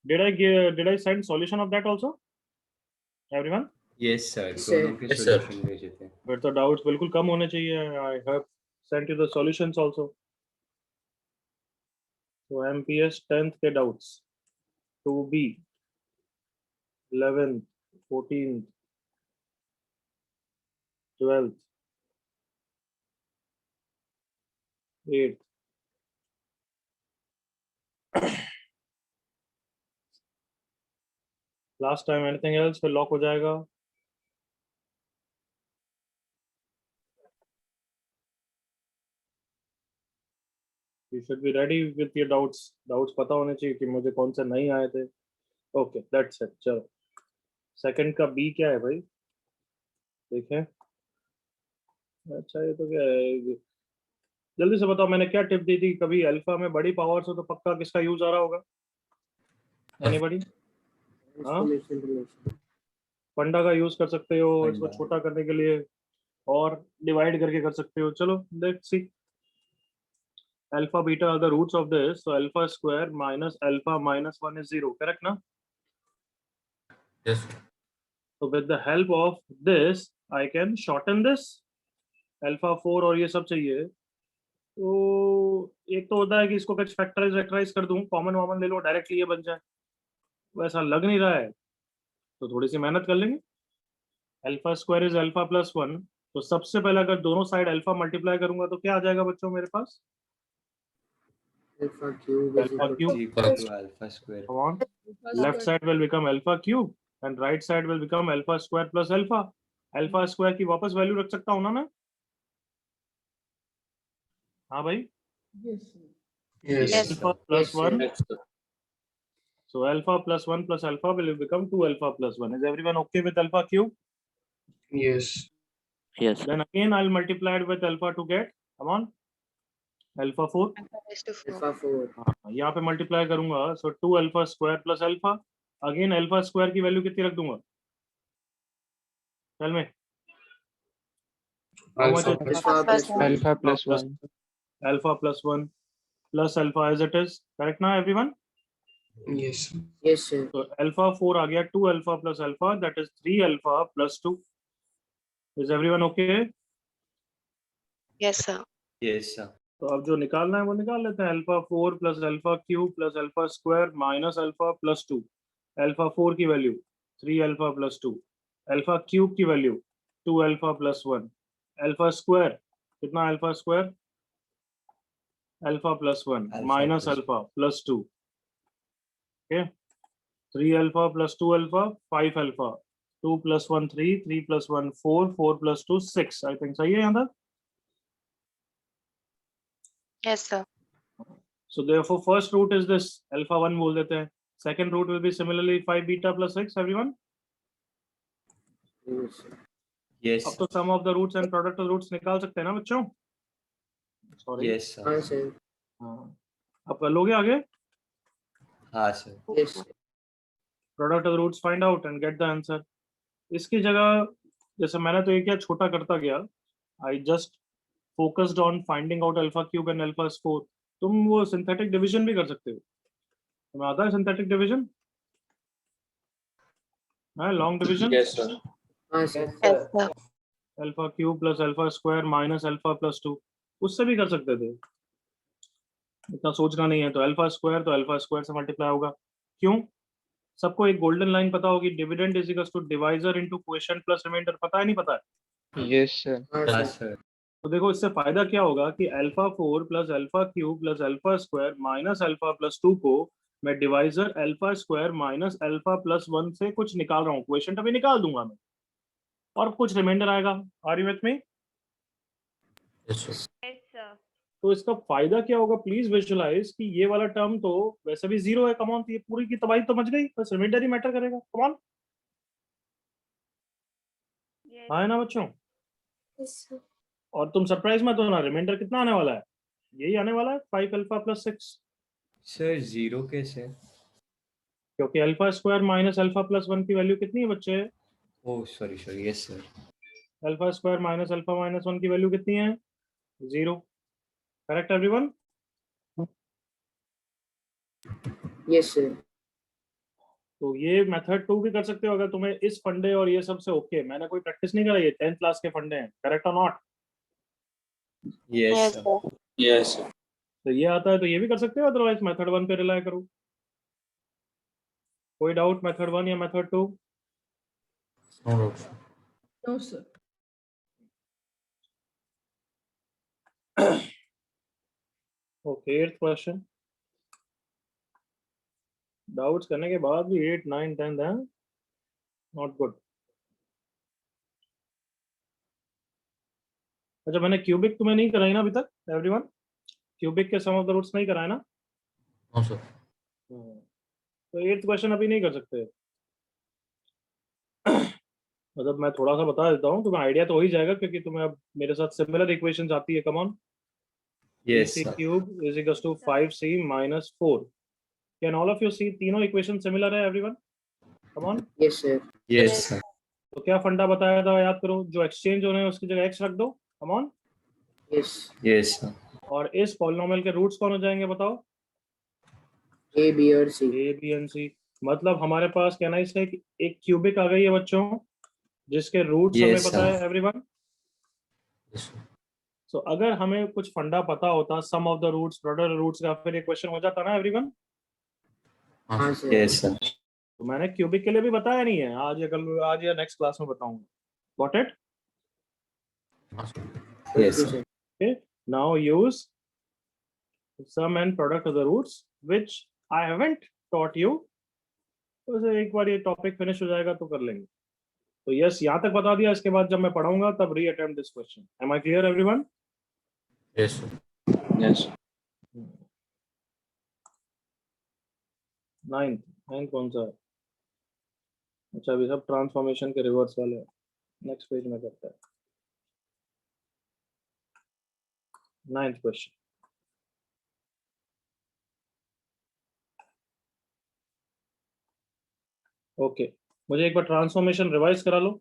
Did I send solution of that also? Everyone? Yes sir, Yes, sir. दोनों के Yes, sir. solution भेजे थे. फिर तो doubts बिल्कुल कम होने चाहिए. I have sent you the solutions also. So MPS 10th के doubts 2B 11th 14th 12th 8th last time anything else फिर lock हो जाएगा. You should be ready with your doubts. Doubts पता होने चाहिए कि मुझे कौन से नहीं आए थे. Okay, that's it. चलो. Second का B क्या है भाई? देखें. अच्छा ये तो क्या है? जल्दी से बताओ मैंने क्या टिप दी थी. कभी अल्फा में बड़ी पावर्स हो तो पक्का किसका यूज आ रहा होगा? Anybody? हाँ? फंडा का यूज कर सकते हो इसको फंडा. छोटा करने के लिए और डिवाइड करके कर सकते हो. चलो let's see. Alpha beta are the roots of this, so alpha square minus alpha minus 1 is 0. Correct ना? Yes. So with the help of this, I can shorten this. Alpha 4 और ये सब चाहिए. तो एक तो होता है कि इसको कुछ फैक्टराइज वेक्टराइज कर दूं, कॉमन वॉमन ले लो, डायरेक्टली ये बन जाए. वैसा लग नहीं रहा है तो थोड़ी सी मेहनत कर लेंगे. Alpha square is alpha plus 1. तो सबसे पहले अगर दोनों साइड अल्फा मल्टीप्लाई करूंगा तो क्या आ जाएगा बच्चों मेरे पास? Alpha cube is Alpha cube. Equal to alpha square. Come on. Left side will become alpha cube and right side will become alpha square plus alpha. Alpha square की वापस value रख सकता हूँ ना मैं? हाँ भाई. Yes. Alpha plus 1. So alpha plus 1 plus alpha will become 2 alpha plus 1. Is everyone okay with alpha cube? Yes. Yes. Then again I'll multiply it with alpha to get. Come on. Alpha 4. Alpha 4. हाँ, यहाँ पे multiply करूंगा. So 2 alpha square plus alpha. Again alpha square की value कितनी रख दूंगा? Tell me. How much is Alpha plus 1. alpha plus 1 plus alpha as it is. Correct now everyone? Yes. Yes, sir. So alpha 4 आ गया. 2 alpha plus alpha, that is 3 alpha plus 2. Is everyone okay? Yes, sir. Yes sir. तो अब जो निकालना है वो निकाल लेते हैं. Alpha 4 plus alpha cube plus alpha square minus alpha plus 2. Alpha 4 की value 3 alpha plus 2. Alpha cube की value 2 alpha plus 1. Alpha square कितना? Alpha square alpha plus 1 minus alpha plus 2. Okay. 3 alpha plus 2 alpha 5 alpha. 2 plus 1 3, 3 plus 1 4, 4 plus 2 6. I think सही है यहाँ तक. Yes, sir. So therefore first root is this alpha 1 बोल देते हैं. Second root will be similarly 5 beta plus 6. Everyone? Yes, sir. Yes. अब तो sum of the roots and product of the roots निकाल सकते हैं ना बच्चों? Sorry. Yes sir. हाँ, sir. हाँ. अब कर लोगे आगे? हाँ sir. Yes, sir. Product of the roots find out and get the answer. इसकी जगह जैसे मैंने तो ये क्या छोटा करता गया. I just focused on finding out alpha cube and alpha square. तुम वो synthetic division भी कर सकते हो. तुम्हें आता है synthetic division? हाँ, long division? Yes, sir. हाँ, sir. Yes, sir. Alpha cube plus alpha square minus alpha plus 2. उससे भी कर सकते थे. इतना सोचना नहीं है. तो अल्फा स्क्वायर से मल्टीप्लाई होगा. क्यों? सबको एक गोल्डन लाइन पता होगी. Dividend is equals to divisor into quotient plus remainder. पता है नहीं पता है? Yes, sir. हाँ, हाँ sir. sir. तो देखो इससे फायदा क्या होगा कि alpha 4 plus alpha cube plus alpha square minus alpha plus 2 को मैं divisor alpha square minus alpha plus 1 से कुछ निकाल रहा हूँ. क्वोशिएंट अभी निकाल दूंगा मैं और कुछ रिमाइंडर आएगा. Are you with me? Yes, sir. Yes, sir. तो इसका फायदा क्या होगा? प्लीज विजुअलाइज कि ये वाला टर्म तो वैसे भी जीरो है. कमॉन. ये पूरी की तबाही तो मच गई. बस रिमाइंडर ही मैटर करेगा. कमॉन. Yes. हाँ है ना बच्चों? Yes, sir. और तुम सरप्राइज मत होना. रिमाइंडर कितना आने वाला है? यही आने वाला है 5 अल्फा प्लस 6. Sir zero कैसे? क्योंकि alpha square minus alpha plus 1 की वैल्यू कितनी है बच्चे? Oh sorry. Yes sir. Alpha square minus alpha minus 1 की वैल्यू कितनी है? 0. Correct everyone? Yes, sir. तो ये मेथड 2 भी कर सकते हो अगर तुम्हें इस फंडे और ये सब से ओके। मैंने कोई प्रैक्टिस नहीं कराई है, 10th क्लास के फंडे हैं, करेक्ट और not? Yes, Yes, sir. sir. Yes. तो ये आता है तो ये भी कर सकते हो, अदरवाइज मेथड 1 पे रिलाई करो। कोई डाउट मेथड 1 या method 2? No doubt, sir. No, sir. Okay, 8th question. Doubts करने के बाद भी 8, 9, 10 है नॉट गुड। अच्छा, मैंने क्यूबिक तुम्हें नहीं कराई ना अभी तक एवरीवन? क्यूबिक के सम ऑफ द रूट्स नहीं कराए ना? No, sir. तो 8th क्वेश्चन अभी नहीं कर सकते। मतलब मैं थोड़ा सा बता देता हूँ, तुम्हें आइडिया तो हो ही जाएगा क्योंकि तुम्हें अब मेरे साथ सिमिलर इक्वेशंस आती है। Come on. Yes, AC sir. cube is equals to 5C minus 4. Can all of you see तीनों इक्वेशन सिमिलर है everyone? Come on. Yes, sir. Yes, sir. तो क्या फंडा बताया था याद करो, जो एक्सचेंज हो रहे हैं उसकी जगह x रख दो। कम ऑन। Yes. Yes, sir. और इस पॉलिनोमियल के रूट्स कौन हो जाएंगे बताओ? A, B और C. A, B and C। मतलब हमारे पास कहना इसका है कि एक क्यूबिक आ गई है बच्चों, जिसके रूट्स हमें Yes, पता sir. है एवरीवन। Yes, sir. सो अगर हमें कुछ फंडा पता होता, sum of the roots, product roots का, फिर ये क्वेश्चन हो जाता ना एवरीवन। हाँ, sir. Yes, sir. तो मैंने क्यूबिक के लिए भी बताया नहीं है, आज या कल, आज या नेक्स्ट क्लास में बताऊंगा। Got it? हाँ, sir. Yes, Yes, sir. sir. Okay, now use sum and product of the roots which I haven't taught you। तो एक बार ये टॉपिक फिनिश हो जाएगा तो कर लेंगे। तो यस, यहाँ तक बता दिया, इसके बाद जब मैं पढ़ाऊंगा तब reattempt this question. Am I clear everyone? Yes, sir. Yes. Ninth कौन सा है? अच्छा, अभी सब ट्रांसफॉर्मेशन के रिवर्स वाले हैं। नेक्स्ट पेज में करते हैं। 9th question. ओके, मुझे एक बार ट्रांसफॉर्मेशन रिवाइज करा लो।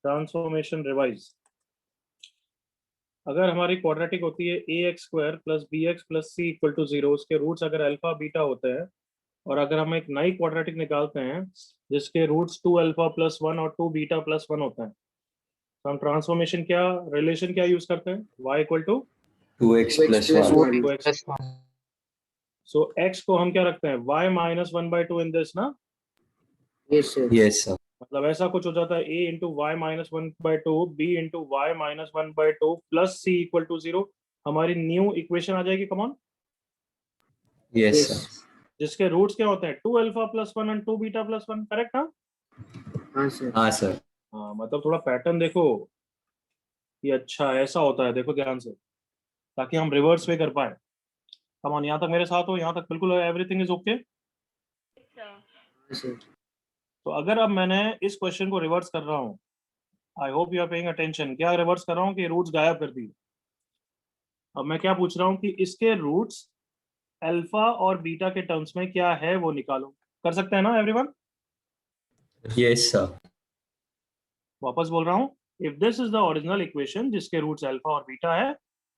Transformation revise. अगर हमारी क्वाड्रेटिक होती है ax square plus bx plus c equal to 0, उसके रूट्स अगर अल्फा बीटा होते हैं, और अगर हम एक नई क्वाड्रेटिक निकालते हैं जिसके रूट्स 2 अल्फा प्लस 1 और 2 बीटा प्लस 1 होते हैं, तो हम ट्रांसफॉर्मेशन क्या रिलेशन क्या यूज करते हैं? y equal to 2x plus 1. So x को हम क्या रखते हैं? y माइनस 1/2 इन दिस ना। Yes, sir. Yes, sir. मतलब ऐसा कुछ हो जाता है a into Y minus 1/2 b into Y minus 1/2 plus c equal to 0। हमारी न्यू इक्वेशन आ जाएगी। Come on. Yes, Yes. sir. जिसके रूट्स क्या होते हैं? 2 alpha plus 1 and 2 beta plus 1। Correct ना? हाँ, sir. हाँ, sir. हाँ, मतलब थोड़ा पैटर्न देखो, ये अच्छा ऐसा होता है, देखो ध्यान से, ताकि हम रिवर्स पे कर पाए। कम ऑन, यहाँ तक मेरे साथ हो, यहाँ तक बिल्कुल एवरीथिंग इज ओके। हाँ, sir. तो अगर अब मैंने इस क्वेश्चन को रिवर्स कर रहा हूँ, I hope you are paying attention. क्या रिवर्स कर रहा हूँ कि रूट्स गायब कर दिए। अब मैं क्या पूछ रहा हूँ कि इसके रूट्स अल्फा और बीटा के टर्म्स में क्या है वो निकालो। कर सकते हैं ना एवरीवन? Yes, sir. वापस बोल रहा हूँ, if this is the original equation जिसके रूट्स अल्फा और बीटा है,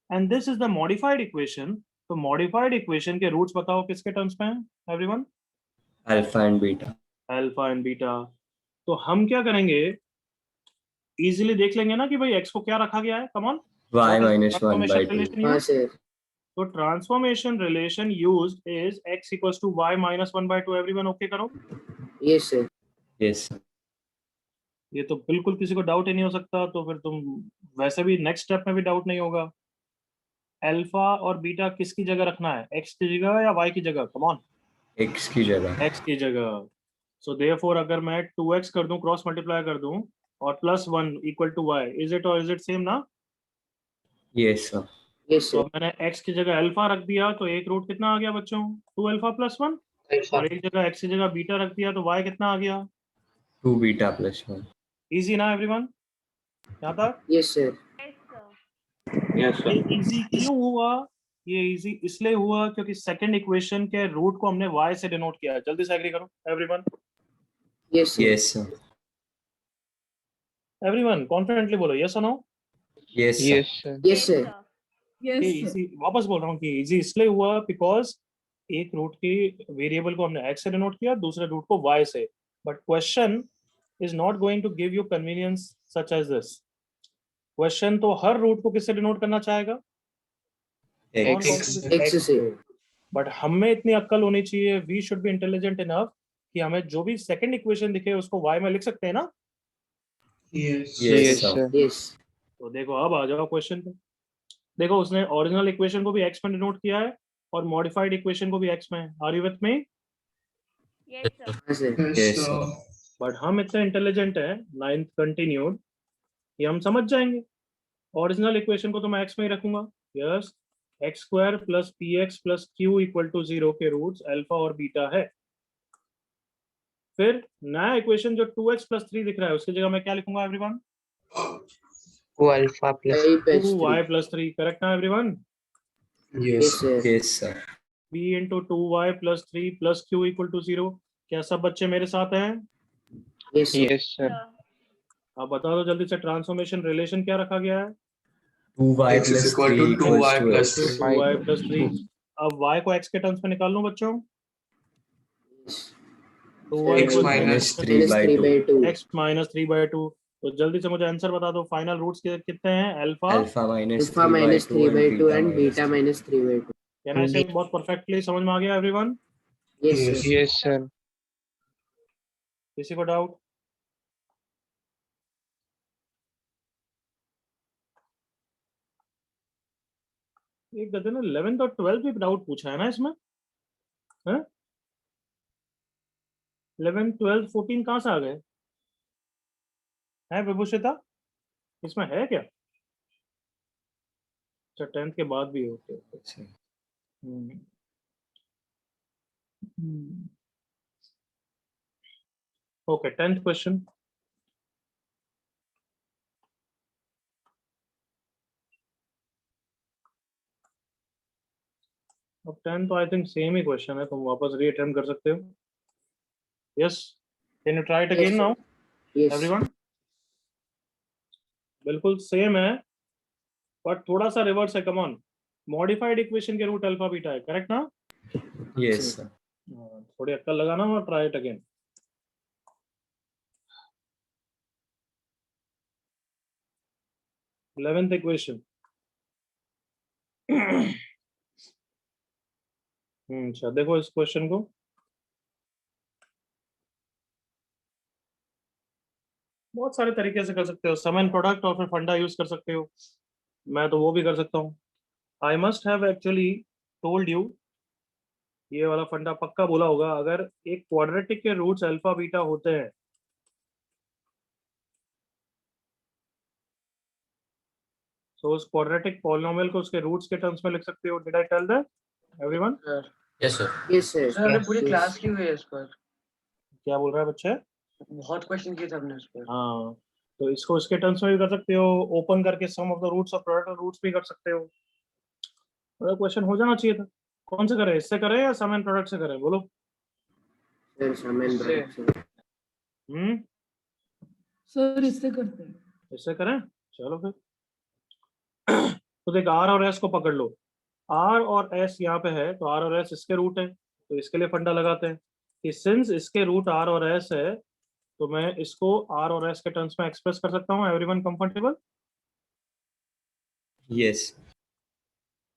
and this is the modified equation, तो मॉडिफाइड इक्वेशन के रूट्स बताओ किसके टर्म्स में है everyone? Alpha and beta. Alpha and beta. तो हम क्या करेंगे, इजीली देख लेंगे ना कि भाई x को क्या रखा गया है। Come on. Y minus 1/2. हाँ, sir. तो transformation relation used is x equals to y minus 1/2। Everyone okay करो। Yes, sir. Yes, sir. ये तो बिल्कुल किसी को डाउट ही नहीं हो सकता, तो फिर तुम वैसे भी नेक्स्ट स्टेप में भी डाउट नहीं होगा। अल्फा और बीटा किसकी जगह रखना है? x की जगह या y की जगह? कम ऑन। X की जगह. x की जगह। सो देयरफॉर अगर मैं 2x कर दूं, क्रॉस मल्टीप्लाई कर दूं, और plus 1 equal to y, is it और इज इट सेम ना? Yes, sir. Yes, तो sir. अब मैंने x की जगह अल्फा रख दिया, तो एक रूट कितना आ गया बच्चों? 2 अल्फा प्लस 1। और एक जगह x की जगह बीटा रख दिया, तो y कितना आ गया? 2 beta plus 1. इजी ना एवरीवन? यहाँ तक? Yes, sir. Yes, ये sir. इजी क्यों हुआ? ये इजी इसलिए हुआ क्योंकि सेकंड इक्वेशन के रूट को हमने y से डिनोट किया है। जल्दी से एग्री करो everyone. Yes, sir. Yes, sir. Everyone confidently बोलो यस और no. Yes, sir. Yes, sir. Yes, sir. ये Yes, sir. इजी, वापस बोल रहा हूँ कि इजी इसलिए हुआ बिकॉज एक रूट की वेरिएबल को हमने x से डिनोट किया, दूसरे रूट को y से, but question is not going to give you convenience such as this. Question तो हर रूट को किससे डिनोट करना चाहेगा? कौन कौन से? X से। बट हमें इतनी अक्ल होनी चाहिए, we should be intelligent enough कि हमें जो भी सेकंड इक्वेशन दिखे उसको y में लिख सकते हैं ना? Yes, Yes, sir. sir. Yes. तो देखो अब आ जाओ क्वेश्चन पे। देखो उसने ओरिजिनल इक्वेशन को भी x में डिनोट किया है और मॉडिफाइड इक्वेशन को भी x में। Are you with me? Yes, sir. हाँ सर। Yes, sir. बट हम इतने इंटेलिजेंट हैं, 9th कंटिन्यूड, कि हम समझ जाएंगे। ओरिजिनल इक्वेशन को तो मैं x में ही रखूंगा। Yes, X square plus P X plus Q equal to 0 के रूट्स अल्फा और बीटा है। फिर नया इक्वेशन जो 2x प्लस 3 दिख रहा है उसकी जगह मैं क्या लिखूंगा everyone? 2 alpha plus Y plus 2y 3. Plus 3, correct ना everyone? Yes, sir. Yes, sir. b into 2y plus 3 plus Q equal to 0। क्या सब बच्चे मेरे साथ हैं? Yes, sir. yes sir आप बता दो जल्दी से, ट्रांसफॉर्मेशन रिलेशन क्या रखा गया है? 2y X is plus equal 3 to equals 2y to plus x. 3. 2y plus 3। अब y को x के टर्म्स में निकाल लूं बच्चों? 2y X minus 3 by 3 by 2. x minus 3/2। तो जल्दी से मुझे आंसर बता दो, फाइनल रूट्स कितने हैं? Alpha Alpha minus Alpha 3 by minus 2 3 by 2 and and beta minus 3 by 2. क्या ऐसे बहुत परफेक्टली समझ में आ गया everyone? Yes, sir. yes sir किसी को डाउट? एक गधे ने 11th और 12th भी डाउट पूछा है ना इसमें? हैं? 11th 12th 14 कहाँ से आ गए? है विभूषिता, इसमें है क्या? अच्छा 10th के बाद भी होते हैं। Okay, 10th question. अब 10 तो I think same he question है, तुम वापस रीअटेम्प्ट कर सकते हो। Yes, can you try it Yes, again sir. Now Yes. Everyone? बिल्कुल सेम है बट थोड़ा सा रिवर्स है। कम ऑन, मॉडिफाइड इक्वेशन के रूट अल्फा बीटा है, करेक्ट ना? yes, sir. थोड़ी अक्ल लगाना और try it again. Eleventh equation. अच्छा देखो इस क्वेश्चन को, बहुत सारे तरीके से कर सकते हो। सम एंड प्रोडक्ट और फिर फंडा यूज कर सकते हो। मैं तो वो भी कर सकता हूँ। I must have actually told you, ये वाला फंडा पक्का बोला होगा, अगर एक क्वाड्रेटिक के रूट्स अल्फा बीटा होते हैं तो उस क्वाड्रेटिक पॉलिनोमियल को उसके रूट्स के टर्म्स में लिख सकते हो। Did I tell that everyone? Yes, sir. Yes, sir. Sir हमने पूरी क्लास की हुई है इस पर, क्या बोल रहा है बच्चे? बहुत क्वेश्चन किए थे हमने इस पर। हाँ, तो इसको इसके टर्म्स में भी कर सकते हो, ओपन करके सम ऑफ द रूट्स और प्रोडक्ट ऑफ रूट्स भी कर सकते हो। तो क्वेश्चन हो जाना चाहिए था। कौन से करें, इससे करें या सम एंड प्रोडक्ट से करें? बोलो। Sir, sum and product, sir. Sir इससे करते हैं। इससे करें, चलो फिर। तो देख आर और एस को पकड़ लो। आर और एस यहाँ पे है तो आर और एस इसके रूट है, तो इसके लिए फंडा लगाते हैं कि सिंस इसके रूट आर और एस है तो मैं इसको आर और एस के टर्म्स में एक्सप्रेस कर सकता हूँ। Everyone comfortable? Yes.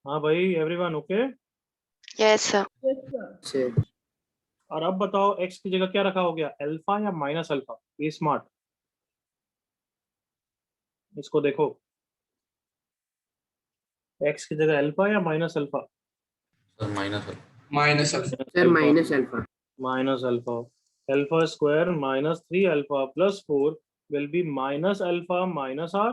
हाँ भाई, everyone okay? Yes, sir. Sir. और अब बताओ एक्स की जगह क्या रखा हो गया, अल्फा या माइनस अल्फा? ये स्मार्ट, इसको देखो, एक्स की जगह अल्फा या minus alpha? Sir, minus. Sir, minus alpha. Minus alpha. Alpha square minus 3 alpha plus 4 will be minus alpha minus R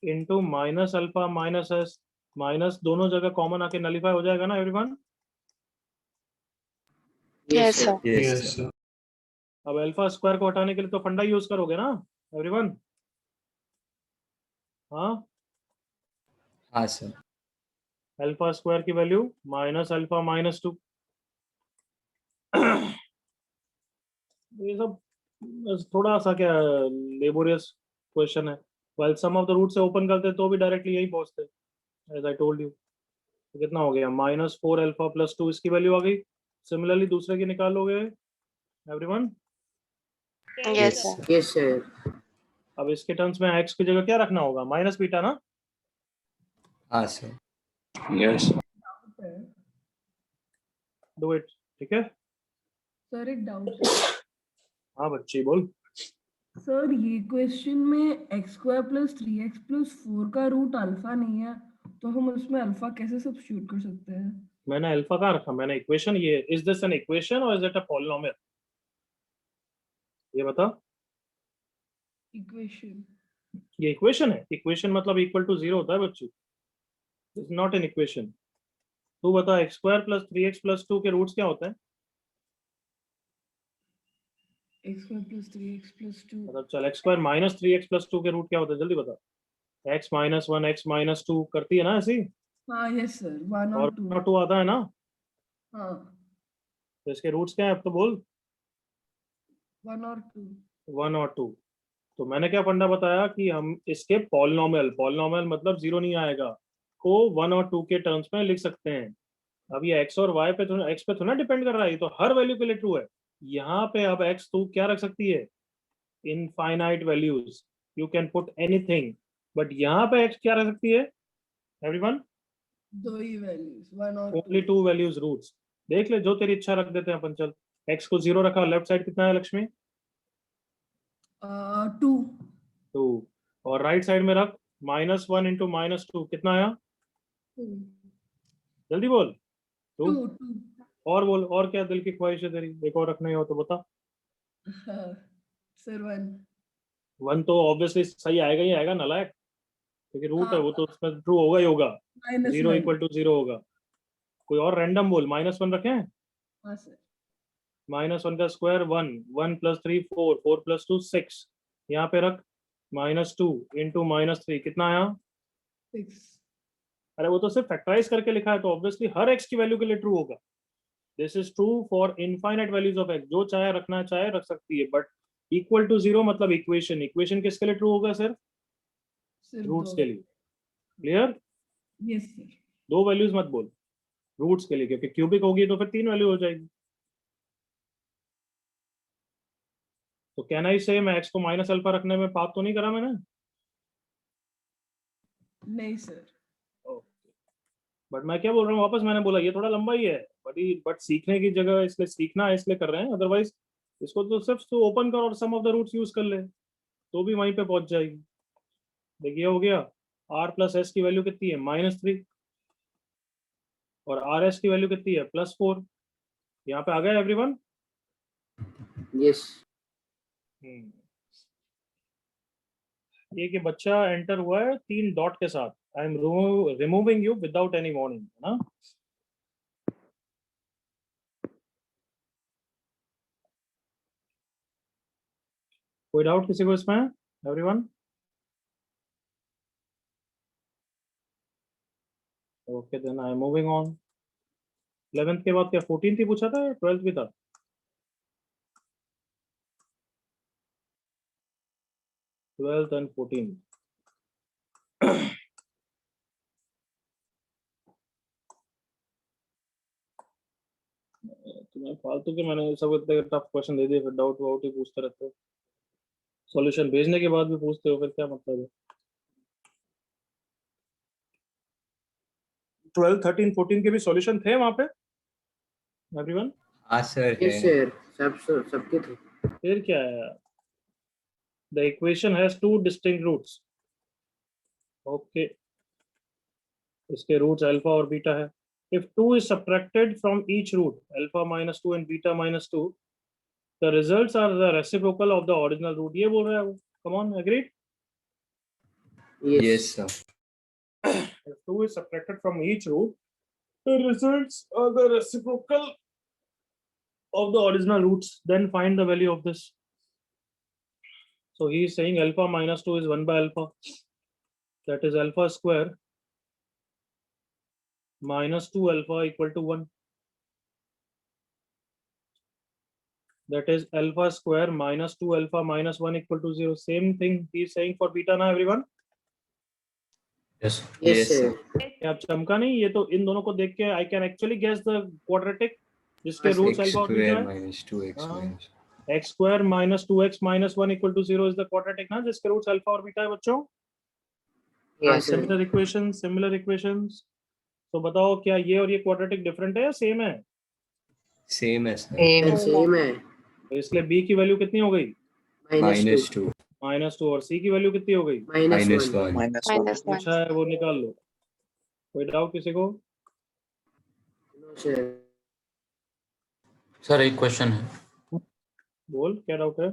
into minus alpha minus S. Minus दोनों जगह common आके nullify हो जाएगा ना everyone? Yes, sir. Yes, sir. अब alpha square को हटाने के लिए तो फंडा यूज करोगे ना एवरीवन? हाँ, हाँ sir. अल्फा स्क्वायर की वैल्यू माइनस अल्फा माइनस 2। ये सब बस थोड़ा सा क्या लेबोरियस क्वेश्चन है। Well sum of the root से ओपन करते तो भी डायरेक्टली यही पहुंचते, एज आई टोल्ड यू। तो कितना हो गया -4 अल्फा प्लस 2, इसकी वैल्यू आ गई। सिमिलरली दूसरे की निकालोगे everyone. Yes, sir. Yes, sir. अब इसके टर्म्स में x की जगह क्या रखना होगा, माइनस बीटा ना। हाँ सर। Yes. डू इट, ठीक है। सर एक डाउट। हाँ बच्ची बोल। सर ये क्वेश्चन में x square plus 3x plus 4 का रूट अल्फा नहीं है, तो हम उसमें अल्फा कैसे सब्स्टिट्यूट कर सकते हैं? मैंने अल्फा कहाँ रखा, मैंने इक्वेशन, ये इज दिस एन इक्वेशन और इज इट अ पॉलिनोमियल, ये बता। इक्वेशन। ये इक्वेशन है, इक्वेशन मतलब इक्वल टू 0 होता है बच्ची, इट्स नॉट एन इक्वेशन। तू बता x square plus 3x plus 2 के रूट्स क्या होते हैं? X square plus 3x plus 2। मतलब चल x square minus 3x plus 2 के रूट क्या होते हैं, जल्दी बता। x माइनस 1 x माइनस 2 करती है ना ऐसी, हाँ यस सर, 1 और और 2। 2 आता है ना, हाँ तो इसके रूट्स क्या है अब तो बोल। 1 और 2। 1 और 2। तो मैंने क्या फंडा बताया कि हम इसके पॉलिनोमियल, पॉलिनोमियल मतलब 0 नहीं आएगा, को 1 और 2 के टर्म्स में लिख सकते हैं। अब ये x और y पे तो x पे थोड़ा डिपेंड कर रहा है, ये तो हर वैल्यू के लिए ट्रू है। यहाँ पे अब x तू क्या रख सकती है, infinite values, you can put anything, but यहाँ पे x क्या रख सकती है एवरीवन, दो ही वैल्यूज 1 और ओनली 2। 2 values roots. देख ले जो तेरी इच्छा रख देते हैं अपन। चल x को 0 रखा, लेफ्ट साइड कितना है लक्ष्मी, 2। 2, और राइट साइड में रख -1 इंटू -2, कितना आया, जल्दी बोल। 2, 2 और बोल, और क्या दिल की ख्वाहिश है तेरी, एक और रखना ही हो तो बता। सर 1। 1 तो ऑब्वियसली सही आएगा ही आएगा नालायक, क्योंकि रूट है वो तो उसमें ट्रू होगा ही होगा, -1। 0 इक्वल टू 0 होगा। कोई और रैंडम बोल, -1 रखें, हाँ सर। -1 का स्क्वायर 1, 1 प्लस 3 4, 4 प्लस 2 6, यहाँ पे रख -2 इंटू -3, कितना आया। 6। अरे वो तो सिर्फ फैक्टराइज करके लिखा है, तो ऑब्वियसली हर x की वैल्यू के लिए ट्रू होगा। This is true for infinite values of x, जो चाहे रखना चाहे रख सकती है, बट इक्वल टू 0 मतलब इक्वेशन, इक्वेशन किसके लिए ट्रू होगा सर, सिर्फ रूट्स 2। के लिए। Clear, yes sir. 2 वैल्यूज मत बोल रूट्स के लिए, क्योंकि क्यूबिक होगी तो फिर 3 वैल्यू हो जाएगी। तो कहना ही से मैं x को माइनस अल्फा रखने में पाप तो नहीं करा मैंने। नहीं सर। बट मैं क्या बोल रहा हूँ वापस, मैंने बोला ये थोड़ा लंबा ही है, बट सीखने की जगह इसलिए सीखना है इसलिए कर रहे हैं, अदरवाइज इसको तो सिर्फ तो ओपन कर और सम ऑफ द रूट्स यूज कर ले तो भी वहीं पे पहुंच जाएगी। देखिए हो गया, r प्लस एस की वैल्यू कितनी है -3, और आर एस की वैल्यू कितनी है +4। यहाँ पे आ गया एवरीवन। Yes. ये कि बच्चा एंटर हुआ है 3 डॉट के साथ, I am removing you without any warning, है ना। कोई डाउट किसी को इसमें, everyone? Okay then I am moving on. 11th के बाद क्या 14th ही पूछा था, 12th भी था? Twelfth and 14th। तुम्हें फालतू के मैंने सब इतने टफ क्वेश्चन दे दिए, फिर डाउट वाउट ही पूछते रहते हो, सॉल्यूशन भेजने के बाद भी पूछते हो, फिर क्या मतलब है। 12, 13, 14 के भी सॉल्यूशन थे वहां पे एवरीवन? हाँ सर Yes, है। sir. सबके थे। फिर क्या है, the equation has 2 distinct roots. Okay, इसके रूट्स अल्फा और बीटा है। If 2 is subtracted from each root, alpha -2 and beta -2, the results are the reciprocal of the original root, ये बोल रहा है वो। Come on, agreed? Yes. Yes sir. If 2 is subtracted from each root, the results are the reciprocal of the original roots, then find the value of this. So he is saying alpha -2 is 1 by alpha, that is alpha square -2 alpha equal to 1, that is alpha square -2 alpha -1 equal to 0. Same thing he is saying for beta now, everyone. Yes. Yes, Yes, sir. sir. क्या आप चमका नहीं? ये तो इन दोनों को देख के I can actually guess the quadratic जिसके हाँ, sir. रूट्स X अल्फा और बीटा square है. minus 2x हाँ. minus. x square minus 2x minus 1 equal to 0 is the quadratic ना जिसके रूट्स अल्फा और बीटा है बच्चों. हाँ, Yes. sir. Similar equations. तो बताओ क्या ये और ये क्वाड्रेटिक डिफरेंट है या सेम है? Same as sir. Same. Sir, same है. तो इसलिए b की वैल्यू कितनी हो गई? Minus 2. -2 और c की वैल्यू कितनी हो गई? Minus 1. Minus 1. अच्छा है वो निकाल लो. कोई डाउट किसी को? No, sir. सर एक क्वेश्चन है. बोल क्या डाउट है?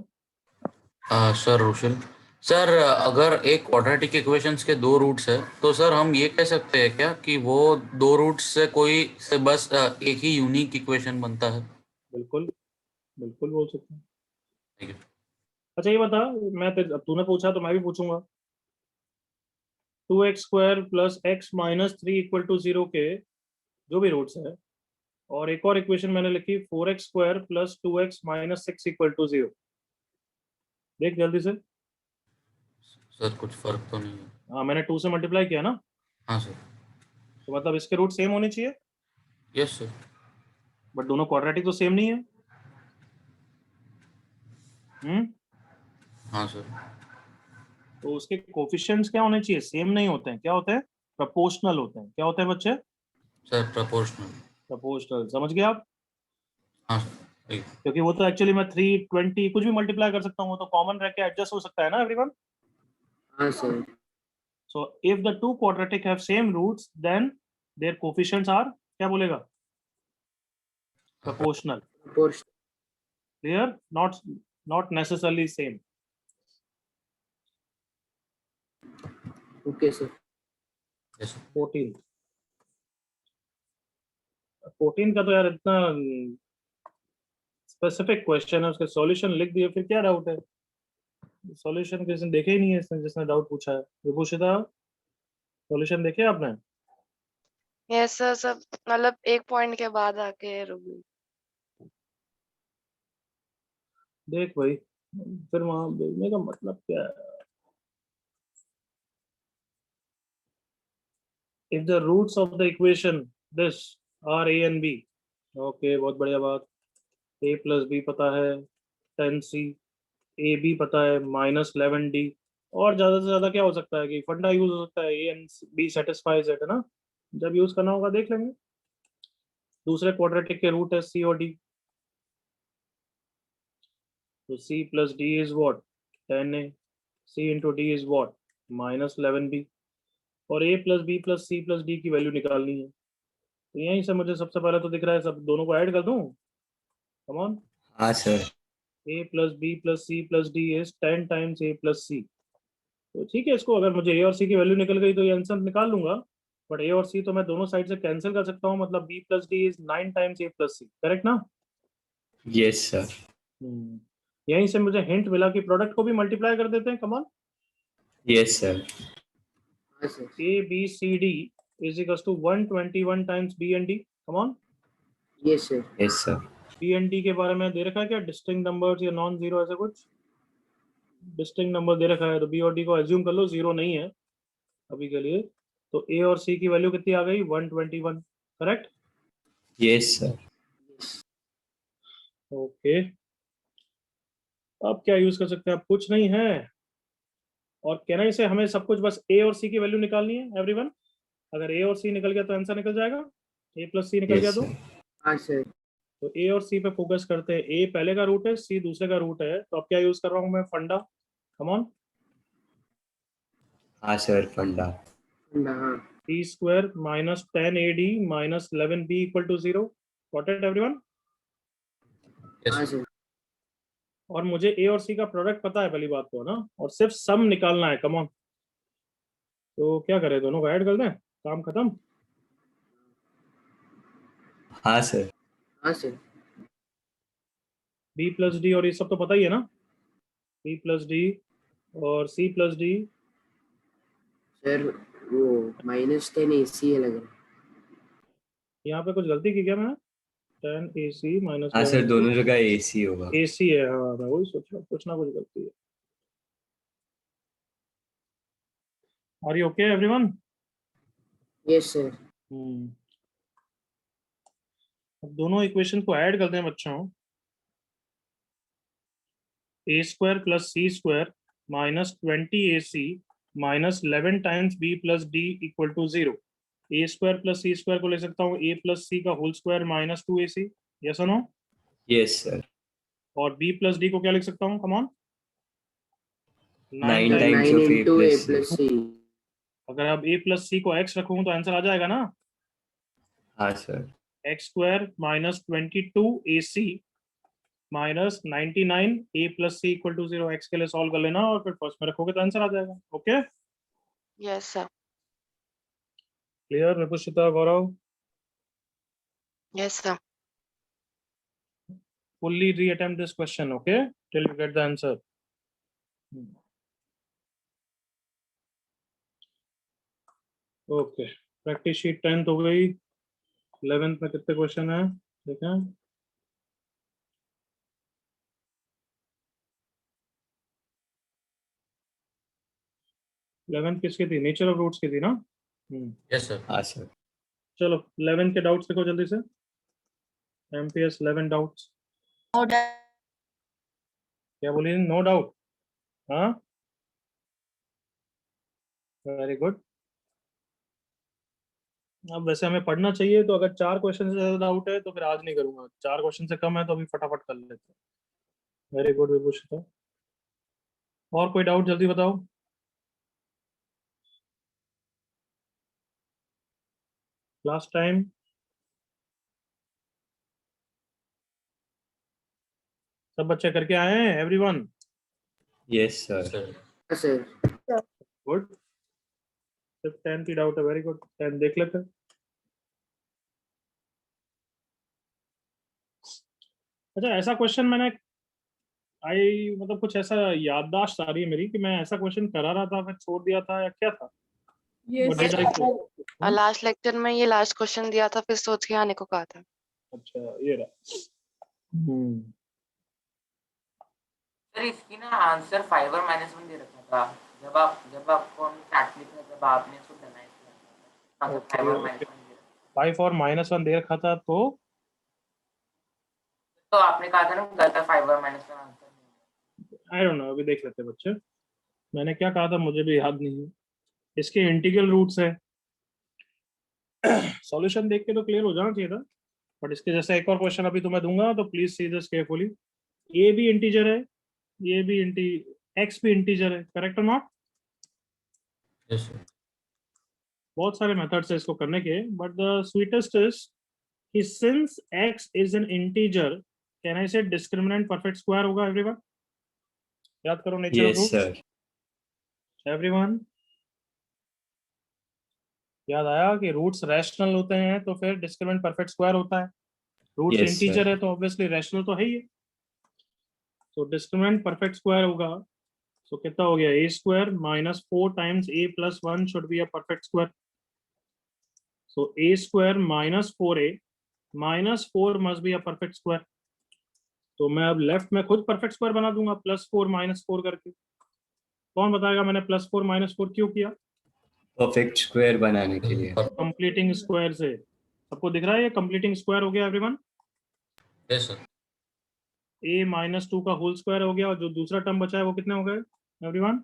सर रुशिल सर, अगर एक क्वाड्रेटिक इक्वेशंस के दो रूट्स है तो सर हम ये कह सकते हैं क्या कि वो दो रूट्स से कोई से बस एक ही यूनिक इक्वेशन बनता है? बिल्कुल बिल्कुल बोल सकते हैं. ठीक है. अच्छा ये बता, अब तूने पूछा तो मैं भी पूछूंगा. 2x² plus x minus 3 equal to 0 के जो भी रूट्स है, और एक और इक्वेशन मैंने लिखी 4x² plus 2x minus 6 equal to 0. देख जल्दी से. सर कुछ फर्क तो नहीं है. हाँ मैंने 2 से मल्टीप्लाई किया ना, हाँ सर. तो मतलब इसके रूट सेम होने चाहिए. Yes sir. बट दोनों क्वाड्रेटिक तो सेम नहीं है. हाँ सर. तो उसके कोफिशिएंट्स क्या होने चाहिए? सेम नहीं होते हैं. क्या होते हैं? प्रोपोर्शनल होते हैं. क्या होते हैं बच्चे? Sir proportional. प्रोपोर्शनल. समझ गए आप? हाँ सर. ठीक है. क्योंकि वो तो एक्चुअली मैं 320 कुछ भी मल्टीप्लाई कर सकता हूँ, तो कॉमन रह के एडजस्ट हो सकता है ना एवरीवन. हाँ, sir. So if the two quadratic have same roots, then their coefficients are क्या बोलेगा? Proportional. Proportion. Clear? Not necessarily same. Okay, sir. Yes sir. 14 का तो यार इतना स्पेसिफिक क्वेश्चन है, उसके सॉल्यूशन लिख दिए, फिर क्या डाउट है? सॉल्यूशन किसी ने देखे ही नहीं है इसने जिसने डाउट पूछा है. विभूषिता सॉल्यूशन देखे आपने? Yes sir, सब मतलब एक पॉइंट के बाद आके रुक गई. देख भाई, फिर वहां भेजने का मतलब क्या है? If the roots of the equation this are a and b, okay, बहुत बढ़िया बात. a plus b पता है, 10c, a b पता है, -11d. और ज्यादा से ज्यादा क्या हो सकता है कि फंडा यूज हो सकता है, a and b satisfies it, है ना? जब यूज करना होगा देख लेंगे. दूसरे क्वाड्रेटिक के रूट है c और d. तो c plus d is what? 10a. c into d is what? -11b. और a plus b plus c plus d की वैल्यू निकालनी है. तो यहीं से मुझे सबसे पहले तो दिख रहा है, सब दोनों को ऐड कर दूं. Come on. हाँ sir. a plus b plus c plus d is 10 times a plus c. तो ठीक है, इसको अगर मुझे a और c की वैल्यू निकल गई तो ये आंसर निकाल लूंगा. बट a और c तो मैं दोनों साइड से कैंसिल कर सकता हूँ, मतलब b plus d is 9 times a plus c. Correct ना? Yes sir. यहीं से मुझे हिंट मिला कि प्रोडक्ट को भी मल्टीप्लाई कर देते हैं. कम ऑन. Yes sir. हाँ, sir. a b c d is equals to 121 times b and d. Come on. Yes, sir. Yes sir. b and d के बारे में दे रखा है क्या? डिस्टिंक्ट नंबर्स या नॉन जीरो, ऐसा कुछ डिस्टिंक्ट नंबर दे रखा है, तो b और d को एज्यूम कर लो जीरो नहीं है अभी के लिए. तो a और c की वैल्यू कितनी आ गई? 121. करेक्ट? Yes sir. ओके. अब क्या यूज कर सकते हैं? अब कुछ नहीं है. और कहना इसे हमें सब कुछ बस a और c की वैल्यू निकालनी है एवरीवन. अगर a और c निकल गया तो आंसर निकल जाएगा. a प्लस c निकल गया Yes तो sir. हाँ, sir. तो a और c पे फोकस करते हैं. a पहले का रूट है, c दूसरे का रूट है. तो अब क्या यूज कर रहा हूँ मैं? फंडा. Come on. हाँ sir. फंडा. हाँ. t square minus 10ad minus 11b equal to 0. Got it everyone? Yes हाँ, सर. sir. और मुझे a और c का प्रोडक्ट पता है पहली बात तो, है ना? और सिर्फ सम निकालना है. Come on. तो क्या करें, दोनों को ऐड कर दें, काम खत्म. हाँ sir. हाँ, sir. b प्लस डी और ये सब तो पता ही है ना? b प्लस डी और c प्लस डी. Sir, वो -10 AC है लग रहा है. यहाँ पे कुछ गलती की क्या मैंने? 10 AC माइनस हाँ sir. दोनों जगह AC होगा. AC है. हाँ मैं वही सोच रहा हूँ, कुछ ना कुछ गलती है. Are you okay everyone? Yes sir. अब दोनों इक्वेशन को ऐड करते हैं बच्चों। a square plus C square minus 20ac minus 11 times b plus d equal to 0। a square plus C square को ले सकता हूँ a प्लस सी का whole square minus 2ac, yes और नो? Yes sir. और b प्लस d को क्या लिख सकता हूँ, come on? 9 9 times of a into a plus c. plus c। अगर अब a प्लस सी को x रखूँ तो आंसर आ जाएगा ना? हाँ sir. X square minus 22ac minus 99 a plus C equal to 0। X के लिए सॉल्व कर लेना और फिर फर्स्ट में रखोगे तो आंसर आ जाएगा। Okay, Yes, sir. Clear? निपुषिता, Gaurav, Yes, sir. fully reattempt this question, okay, till you get the answer. Okay, practice sheet 10th हो गई। 11th में कितने क्वेश्चन है देखें। इलेवेंथ किसकी थी? नेचर ऑफ रूट्स की थी ना? Yes sir. हाँ सर। चलो 11th के डाउट्स देखो जल्दी से। MPS 11 doubts. क्या बोली? No doubt? हाँ, वेरी गुड। अब वैसे हमें पढ़ना चाहिए, तो अगर 4 क्वेश्चन से ज्यादा डाउट है तो फिर आज नहीं करूंगा। 4 क्वेश्चन से कम है तो अभी फटाफट कर लेते हैं। Very good Vibhushita. और कोई डाउट जल्दी बताओ। लास्ट टाइम सब बच्चे करके आए हैं? Everyone? Yes sir. Sir sir good. सिर्फ 10 की डाउट है, वेरी गुड। 10 देख लेते हैं। अच्छा, ऐसा क्वेश्चन मैंने मतलब कुछ ऐसा याददाश्त आ रही है मेरी कि मैं ऐसा क्वेश्चन करा रहा था फिर छोड़ दिया था, या क्या था? What did I do? Last lecture में ये लास्ट क्वेश्चन दिया था, फिर सोच के आने को कहा था। अच्छा, ये रहा। सर इसकी ना आंसर 5 और -1 दे रखा था। जब आपको हम चैट लिख रहे थे तब आपने इसको करना है। आंसर 5 और -1 दे रखा 5 और -1 दे रखा था, तो आपने कहा था ना गलत 5 और -1 आंसर। आई डोंट नो, अभी देख लेते हैं बच्चे। मैंने क्या कहा था मुझे भी याद नहीं है। इसके इंटीग्रल रूट्स है। सॉल्यूशन देख के तो क्लियर हो जाना चाहिए था, बट इसके जैसे एक और क्वेश्चन अभी तुम्हें दूंगा तो प्लीज सी दिस केयरफुली। ये भी इंटीजर है, ये भी एक्स भी इंटीजर है, करेक्ट और नॉट? Yes sir. बहुत सारे मेथड्स है इसको करने के, बट द स्वीटेस्ट इज कि since x is an integer, can I say discriminant perfect square होगा? एवरीवन याद करो nature of yes roots. Sir. Everyone याद आया कि रूट्स रैशनल होते हैं तो फिर डिस्क्रिमिनेंट परफेक्ट स्क्वायर होता है। Roots Yes, integer sir. है तो ऑब्वियसली रैशनल तो है ही है, तो डिस्क्रिमिनेंट परफेक्ट स्क्वायर होगा। तो कितना हो गया? a square minus 4 times a plus 1 should be a perfect square. So a square minus 4a minus 4 must be a perfect square. तो मैं अब लेफ्ट में खुद परफेक्ट स्क्वायर बना दूंगा +4 -4 करके। कौन बताएगा मैंने +4 -4 क्यों किया? परफेक्ट स्क्वायर बनाने के लिए। कंप्लीटिंग स्क्वायर से। सबको दिख रहा है ये कंप्लीटिंग स्क्वायर हो गया एवरीवन? Yes sir. a -2 का होल स्क्वायर हो गया, और जो दूसरा टर्म बचा है वो कितने हो गए एवरीवन?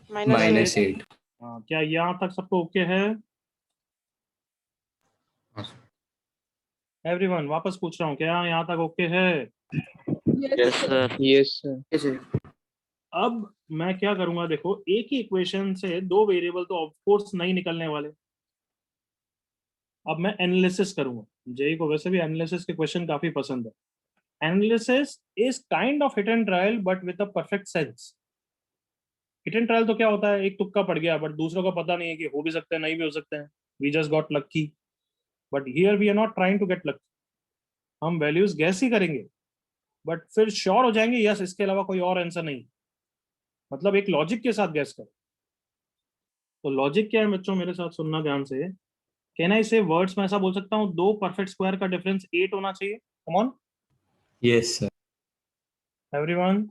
-8। हाँ, क्या यहाँ तक सबको ओके है हाँ सर। एवरीवन? वापस पूछ रहा हूँ, क्या यहाँ तक ओके है? Yes sir. Yes sir. Yes sir. अब मैं क्या करूंगा, देखो एक ही इक्वेशन से 2 वेरिएबल तो ऑफ कोर्स नहीं निकलने वाले। अब मैं एनालिसिस करूंगा। जेई को वैसे भी एनालिसिस के क्वेश्चन काफी पसंद है। Analysis is kind of hit and trial but with a perfect sense. Hit and trial तो क्या होता है, एक तुक्का पड़ गया बट दूसरों को पता नहीं है कि हो भी सकते हैं नहीं भी हो सकते हैं, we just got lucky. But here we are not trying to get lucky, हम वैल्यूज गैस ही करेंगे बट फिर श्योर हो जाएंगे यस इसके अलावा कोई और आंसर नहीं, मतलब एक लॉजिक के साथ गैस कर। तो लॉजिक क्या है बच्चों, मेरे साथ सुनना ध्यान से। कैन आई से वर्ड्स में ऐसा बोल सकता हूँ 2 परफेक्ट स्क्वायर का डिफरेंस 8 होना चाहिए? कम on yes sir. Everyone,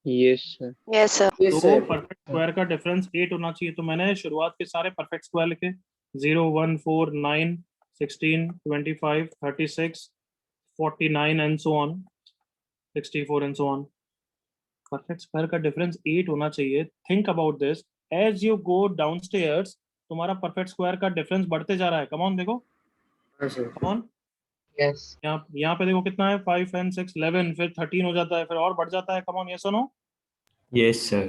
Yes, sir. Yes, sir. Yes, दो sir. परफेक्ट स्क्वायर का डिफरेंस 8 होना चाहिए, तो मैंने शुरुआत के सारे परफेक्ट स्क्वायर लिखे 0 1 4 9 16 25 36 49 and so on 64 and so on. Perfect square का डिफरेंस 8 होना चाहिए। Think about this, as you go downstairs तुम्हारा परफेक्ट स्क्वायर का डिफरेंस बढ़ते जा रहा है। कम ऑन देखो, हाँ सर। Come on, Yes. यहाँ पे देखो कितना है, 5 and 6 11, फिर 13 हो जाता है, फिर और बढ़ जाता है। कम ऑन, यस और नो? Yes, sir.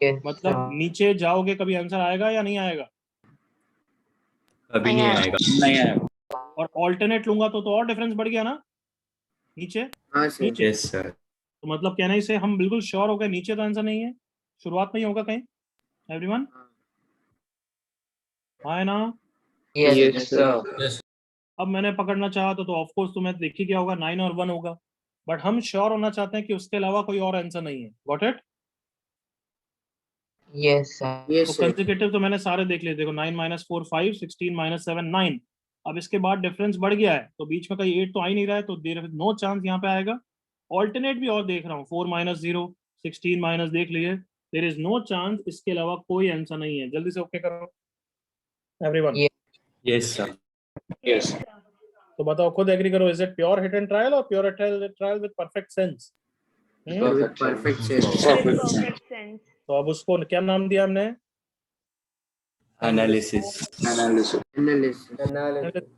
Yes. मतलब नीचे जाओगे कभी आंसर आएगा या नहीं आएगा? अभी नहीं आएगा। नहीं आएगा। और ऑल्टरनेट लूंगा तो और डिफरेंस बढ़ गया ना नीचे। हाँ सर। नीचे Yes, sir. तो मतलब कहने से हम बिल्कुल श्योर हो गए नीचे तो आंसर नहीं है, शुरुआत में ही होगा कहीं। एवरीवन हाँ है ना? Yes, Yes, sir. Yes. अब मैंने पकड़ना चाहा तो ऑफ कोर्स तुम्हें देख ही क्या होगा, 9 और 1 होगा, बट हम श्योर होना चाहते हैं कि उसके अलावा कोई और आंसर नहीं है। Got it? Yes, sir. Yes, तो sir. कंसेक्यूटिव तो मैंने सारे देख लिए, देखो 9 - 4 5 16 - 7 9। अब इसके बाद डिफरेंस बढ़ गया है तो बीच में कहीं 8 तो आ ही नहीं रहा है, तो देयर इज नो चांस यहाँ पे आएगा। ऑल्टरनेट भी और देख रहा हूँ, 4 - 0 16 माइनस देख लिए, देयर इज नो चांस, इसके अलावा कोई आंसर नहीं है। जल्दी से ओके करो everyone. Yes. Yes, sir. Yes. तो बताओ, खुद एग्री करो, is it pure hit and trial और pure trial with perfect sense? With perfect sense. Perfect sense. तो अब उसको क्या नाम दिया हमने? Analysis. Analysis.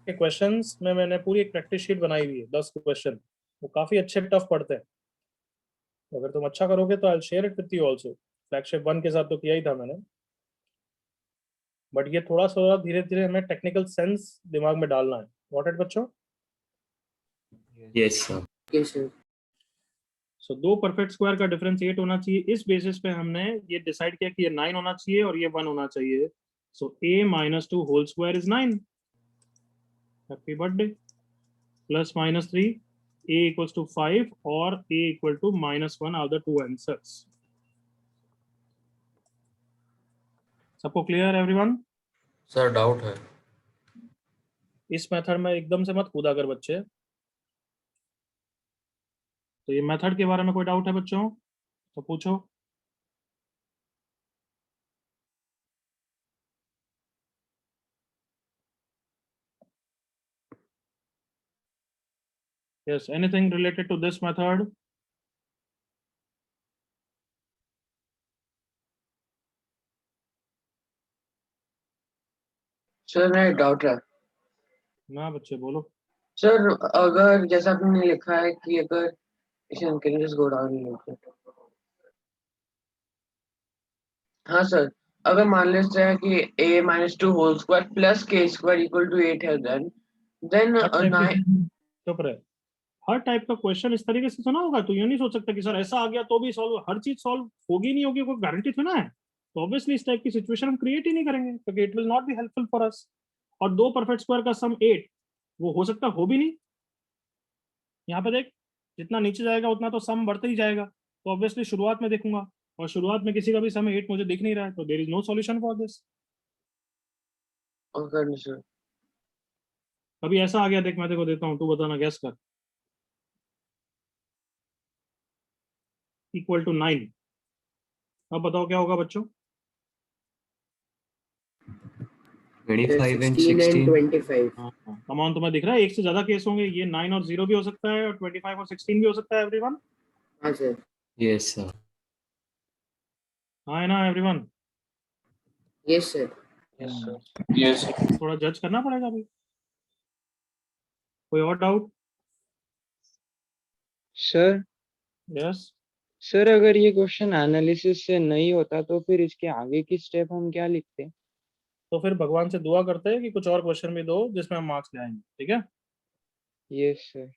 के क्वेश्चंस में मैंने पूरी एक प्रैक्टिस शीट बनाई हुई है, 10 क्वेश्चन, वो काफी अच्छे टफ पड़ते हैं। तो अगर तुम अच्छा करोगे तो I share it with you also. Flagship 1 के साथ तो किया ही था मैंने, बट ये थोड़ा सा धीरे धीरे हमें टेक्निकल सेंस दिमाग में डालना है। व्हाट इट बच्चों? Yes, sir. Yes, sir. सो दो परफेक्ट स्क्वायर का डिफरेंस 8 होना चाहिए। इस बेसिस पे हमने ये डिसाइड किया कि ये 9 होना चाहिए और ये 1 होना चाहिए। So a - 2 whole square is 9। Happy birthday. Plus -3 a = 5 और a = -1 are the two answers. सबको क्लियर एवरीवन? सर डाउट है। इस मेथड में एकदम से मत कूदा कर बच्चे। तो ये मेथड के बारे में कोई डाउट है बच्चों तो पूछो। Yes, anything related to this method? Sir मैं डाउट है ना बच्चे बोलो। सर, अगर जैसा आपने लिखा है कि अगर can you just go down a little bit? हाँ सर, अगर मान लेते हैं कि a - 2 whole square plus k square equal to 8 है, then चुप रहे। हर टाइप का क्वेश्चन इस तरीके से सुना होगा तो ये नहीं सोच सकता कि सर ऐसा आ गया तो भी सॉल्व, हर चीज सॉल्व होगी नहीं होगी, कोई गारंटी थोड़ा है। तो ऑब्वियसली इस टाइप की सिचुएशन हम क्रिएट ही नहीं करेंगे क्योंकि it will not be helpful for us. और दो परफेक्ट स्क्वायर का सम 8 वो हो सकता हो भी नहीं। यहाँ पे देख, जितना नीचे जाएगा उतना तो सम बढ़ता ही जाएगा, तो ऑब्वियसली शुरुआत में देखूंगा और शुरुआत में किसी का भी सम 8 मुझे दिख नहीं रहा है, तो there is no solution for this. Okay sir, अभी ऐसा आ गया, देख मैं तेरे को देता हूँ, तू बताना, गैस कर। Equal to 9। अब बताओ क्या होगा बच्चों? 25 and 16 and 16. 25. कमान तुम्हें दिख रहा है, एक से ज्यादा केस होंगे, ये 9 और 0 भी हो सकता है और 25 और 16 भी हो सकता है एवरीवन। हाँ सर। Yes, sir. हाँ है ना everyone? Yes, sir. Yes sir, yes. थोड़ा जज करना पड़ेगा अभी। कोई और डाउट? Sir yes. सर अगर ये क्वेश्चन एनालिसिस से नहीं होता तो फिर इसके आगे की स्टेप हम क्या लिखते? तो फिर भगवान से दुआ करते हैं कि कुछ और क्वेश्चन भी दो जिसमें हम मार्क्स ले आएंगे, ठीक है? Yes sir.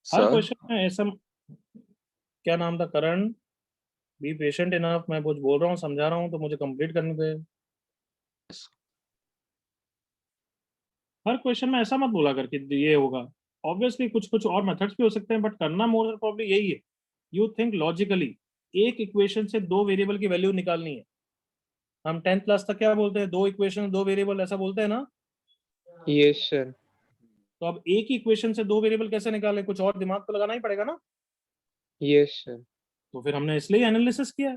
हर क्वेश्चन में ऐसा, क्या नाम था, करण, बी पेशेंट इनफ, मैं कुछ बोल रहा हूँ समझा रहा हूँ तो मुझे कंप्लीट करने दे। हर क्वेश्चन में ऐसा मत बोला कर कि ये होगा। ऑब्वियसली कुछ कुछ और मेथड्स भी हो सकते हैं बट करना मोर प्रॉब्ली यही है, यू थिंक लॉजिकली। एक इक्वेशन से दो वेरिएबल की वैल्यू निकालनी है। हम 10th क्लास तक क्या बोलते हैं, दो इक्वेशन दो वेरिएबल, ऐसा बोलते हैं ना? Yes sir. तो अब एक ही इक्वेशन से दो वेरिएबल कैसे निकालें, कुछ और दिमाग तो लगाना ही पड़ेगा ना। Yes sir. तो फिर हमने इसलिए एनालिसिस किया।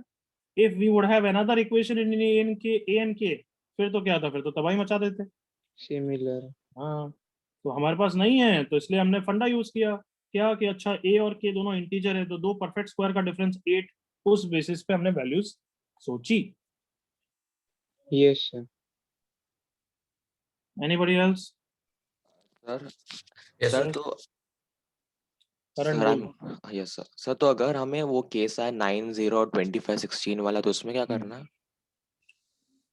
If we would have another equation in a and k, फिर तो क्या था, फिर तो तबाही मचा देते। सिमिलर। हाँ, तो हमारे पास नहीं है, तो इसलिए हमने फंडा यूज किया। क्या कि अच्छा ए और के दोनों इंटीजर है, तो दो परफेक्ट स्क्वायर का डिफरेंस 8, उस बेसिस पे हमने वैल्यूज सोची। Yes sir. Anybody else? Sir yes sir Yes, तो करण सर बोल। यस सर सर, तो अगर हमें वो केस आए 9 0 और 25 16 वाला, तो उसमें क्या करना है?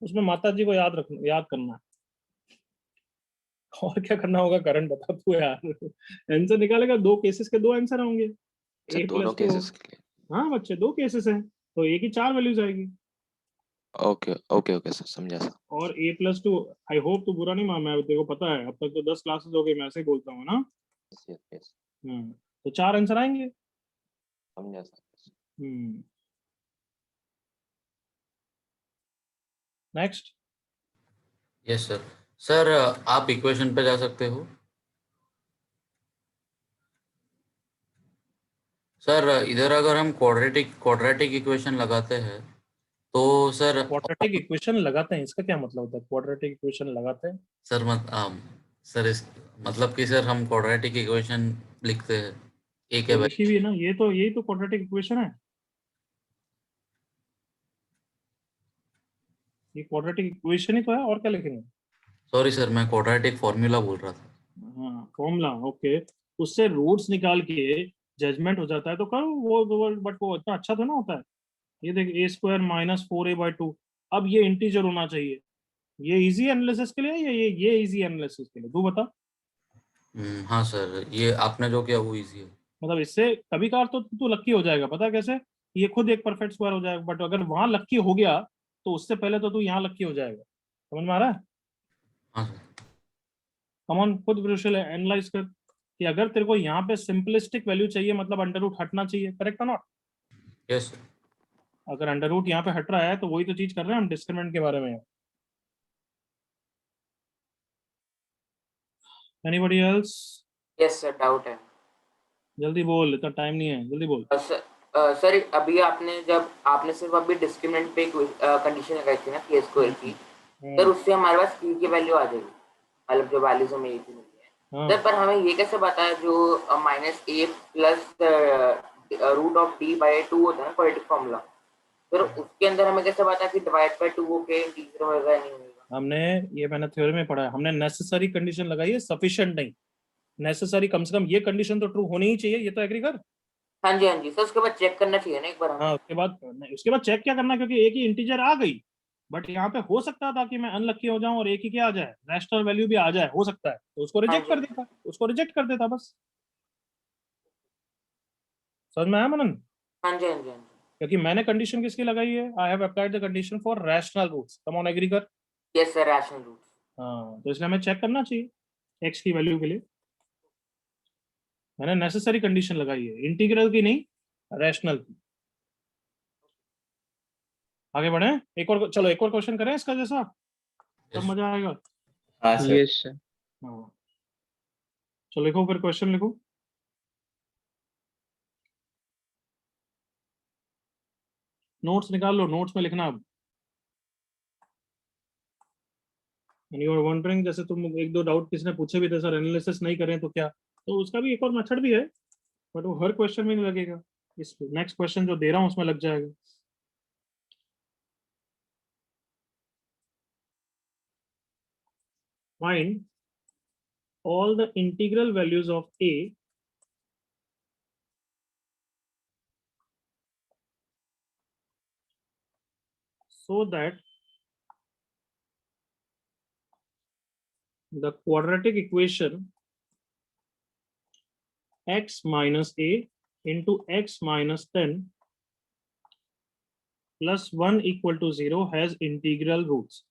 उसमें माता जी को याद करना है। और क्या करना होगा करण, बता तू यार। आंसर निकालेगा, दो केसेस के दो आंसर होंगे। सर ए दोनों प्लस टू। केसेस के लिए? हाँ बच्चे, दो केसेस हैं, तो ए की 4 वैल्यूज आएगी। ओके ओके ओके सर, समझा सर। और A+2, आई होप तू बुरा नहीं मान, मैं तेरे को पता है अब तक तो 10 क्लासेस हो गई, मैं ऐसे ही बोलता हूँ ना। यस यस यस, तो 4 आंसर आएंगे। समझा sir. Next. Yes sir. Sir आप इक्वेशन पे जा सकते हो। सर इधर अगर हम क्वाड्रेटिक इक्वेशन लगाते हैं तो सर क्वाड्रेटिक इक्वेशन लगाते हैं, इसका क्या मतलब होता है क्वाड्रेटिक इक्वेशन लगाते हैं? सर सर इस मतलब कि सर हम क्वाड्रेटिक इक्वेशन लिखते हैं ए के तो वैल्यू। लिखी हुई है ना, ये तो यही तो क्वाड्रेटिक इक्वेशन है। ये क्वाड्रेटिक इक्वेशन ही तो है, और क्या लिखेंगे? सॉरी सर, मैं क्वाड्रेटिक फॉर्मूला बोल रहा था। हाँ, फॉर्मूला, ओके। उससे रूट्स निकाल के जजमेंट हो जाता है, तो करो वो, बट वो इतना अच्छा तो ना होता है। ये देख, A² - 4A/2, अब ये इंटीजर होना चाहिए। ये इजी एनालिसिस के लिए है या ये इजी एनालिसिस के लिए, तू बता। हाँ सर, ये आपने जो किया वो इजी है। मतलब इससे कभी कभार तो तू लक्की हो जाएगा, पता है कैसे? ये खुद एक परफेक्ट स्क्वायर हो जाएगा, बट अगर वहां लक्की हो गया तो उससे पहले तो तू यहाँ लक्की हो जाएगा। समझ में आ रहा है? हाँ सर। कमॉन, खुद ब्रूशल एनालाइज कर कि अगर तेरे को यहाँ पे सिंपलिस्टिक वैल्यू चाहिए, मतलब अंडर रूट हटना चाहिए, करेक्ट है नॉट? Yes sir. अगर अंडर रूट यहाँ पे हट रहा है तो वही तो चीज कर रहे हैं हम डिस्क्रिमिनेंट के बारे में। Anybody else? Yes sir, doubt है। जल्दी बोल, इतना टाइम नहीं है, जल्दी बोल। सर अभी आपने सिर्फ अभी डिस्क्रिमिनेंट पे कंडीशन लगाई थी ना के स्क्वायर की, सर उससे हमारे पास की वैल्यू आ जाएगी, मतलब जो वैल्यूज हमें ये मिली है। सर पर हमें ये कैसे पता है जो -a प्लस √d/2 होता है ना क्वाड्रेटिक फॉर्मूला, फिर उसके अंदर हमें कैसे पता है कि डिवाइड बाय 2 होके इंटीजर होएगा या नहीं होएगा? हमने, ये मैंने थ्योरी में पढ़ा है, हमने नेसेसरी कंडीशन लगाई है, सफिशिएंट नहीं। नेसेसरी, कम से कम ये कंडीशन तो ट्रू होनी ही चाहिए, ये तो एग्री कर। हाँ जी हाँ जी सर, उसके बाद चेक करना चाहिए ना एक बार हमें। हाँ, उसके बाद चेक क्या करना, क्योंकि एक ही इंटीजर आ गई, बट यहाँ पे हो सकता था कि मैं अनलक्की हो जाऊं और एक ही क्या आ जाए, रैशनल वैल्यू भी आ जाए, हो सकता है, तो उसको हाँ रिजेक्ट जी कर देता, बस। समझ में आया मनन? हाँ जी हाँ जी हाँ जी। क्योंकि मैंने कंडीशन किसकी लगाई है, I have applied the condition for rational roots, come on agree कर। Yes sir, rational roots. हाँ, तो इसलिए हमें चेक करना चाहिए एक्स की वैल्यू के लिए। मैंने नेसेसरी कंडीशन लगाई है, इंटीग्रल की नहीं, रैशनल की। आगे बढ़े, एक और, चलो एक और क्वेश्चन करें इसका जैसा, तब Yes. मजा आएगा। हाँ सर। Yes sir. हाँ, चलो लिखो, फिर क्वेश्चन लिखो। नोट्स निकाल लो, नोट्स में लिखना अब। एंड यू आर वंडरिंग, जैसे तुम एक दो डाउट किसी ने पूछे भी थे, सर एनालिसिस नहीं करें तो क्या, तो उसका भी एक और मेथड भी है, बट वो हर क्वेश्चन में नहीं लगेगा, इस नेक्स्ट क्वेश्चन जो दे रहा हूँ उसमें लग जाएगा। Find all the integral values of a so that the quadratic equation x minus a into x minus 10 plus 1 equal to 0 has integral roots.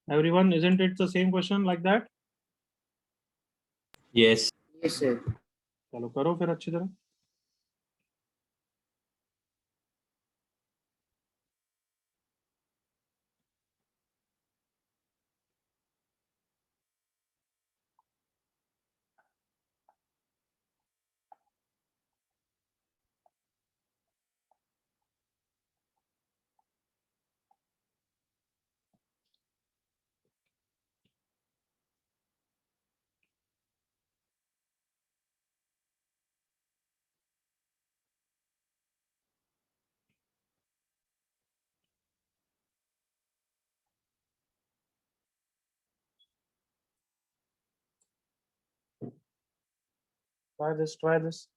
Everyone, isn't it the same question like that? Yes. Yes sir. चलो करो फिर अच्छी तरह। try this.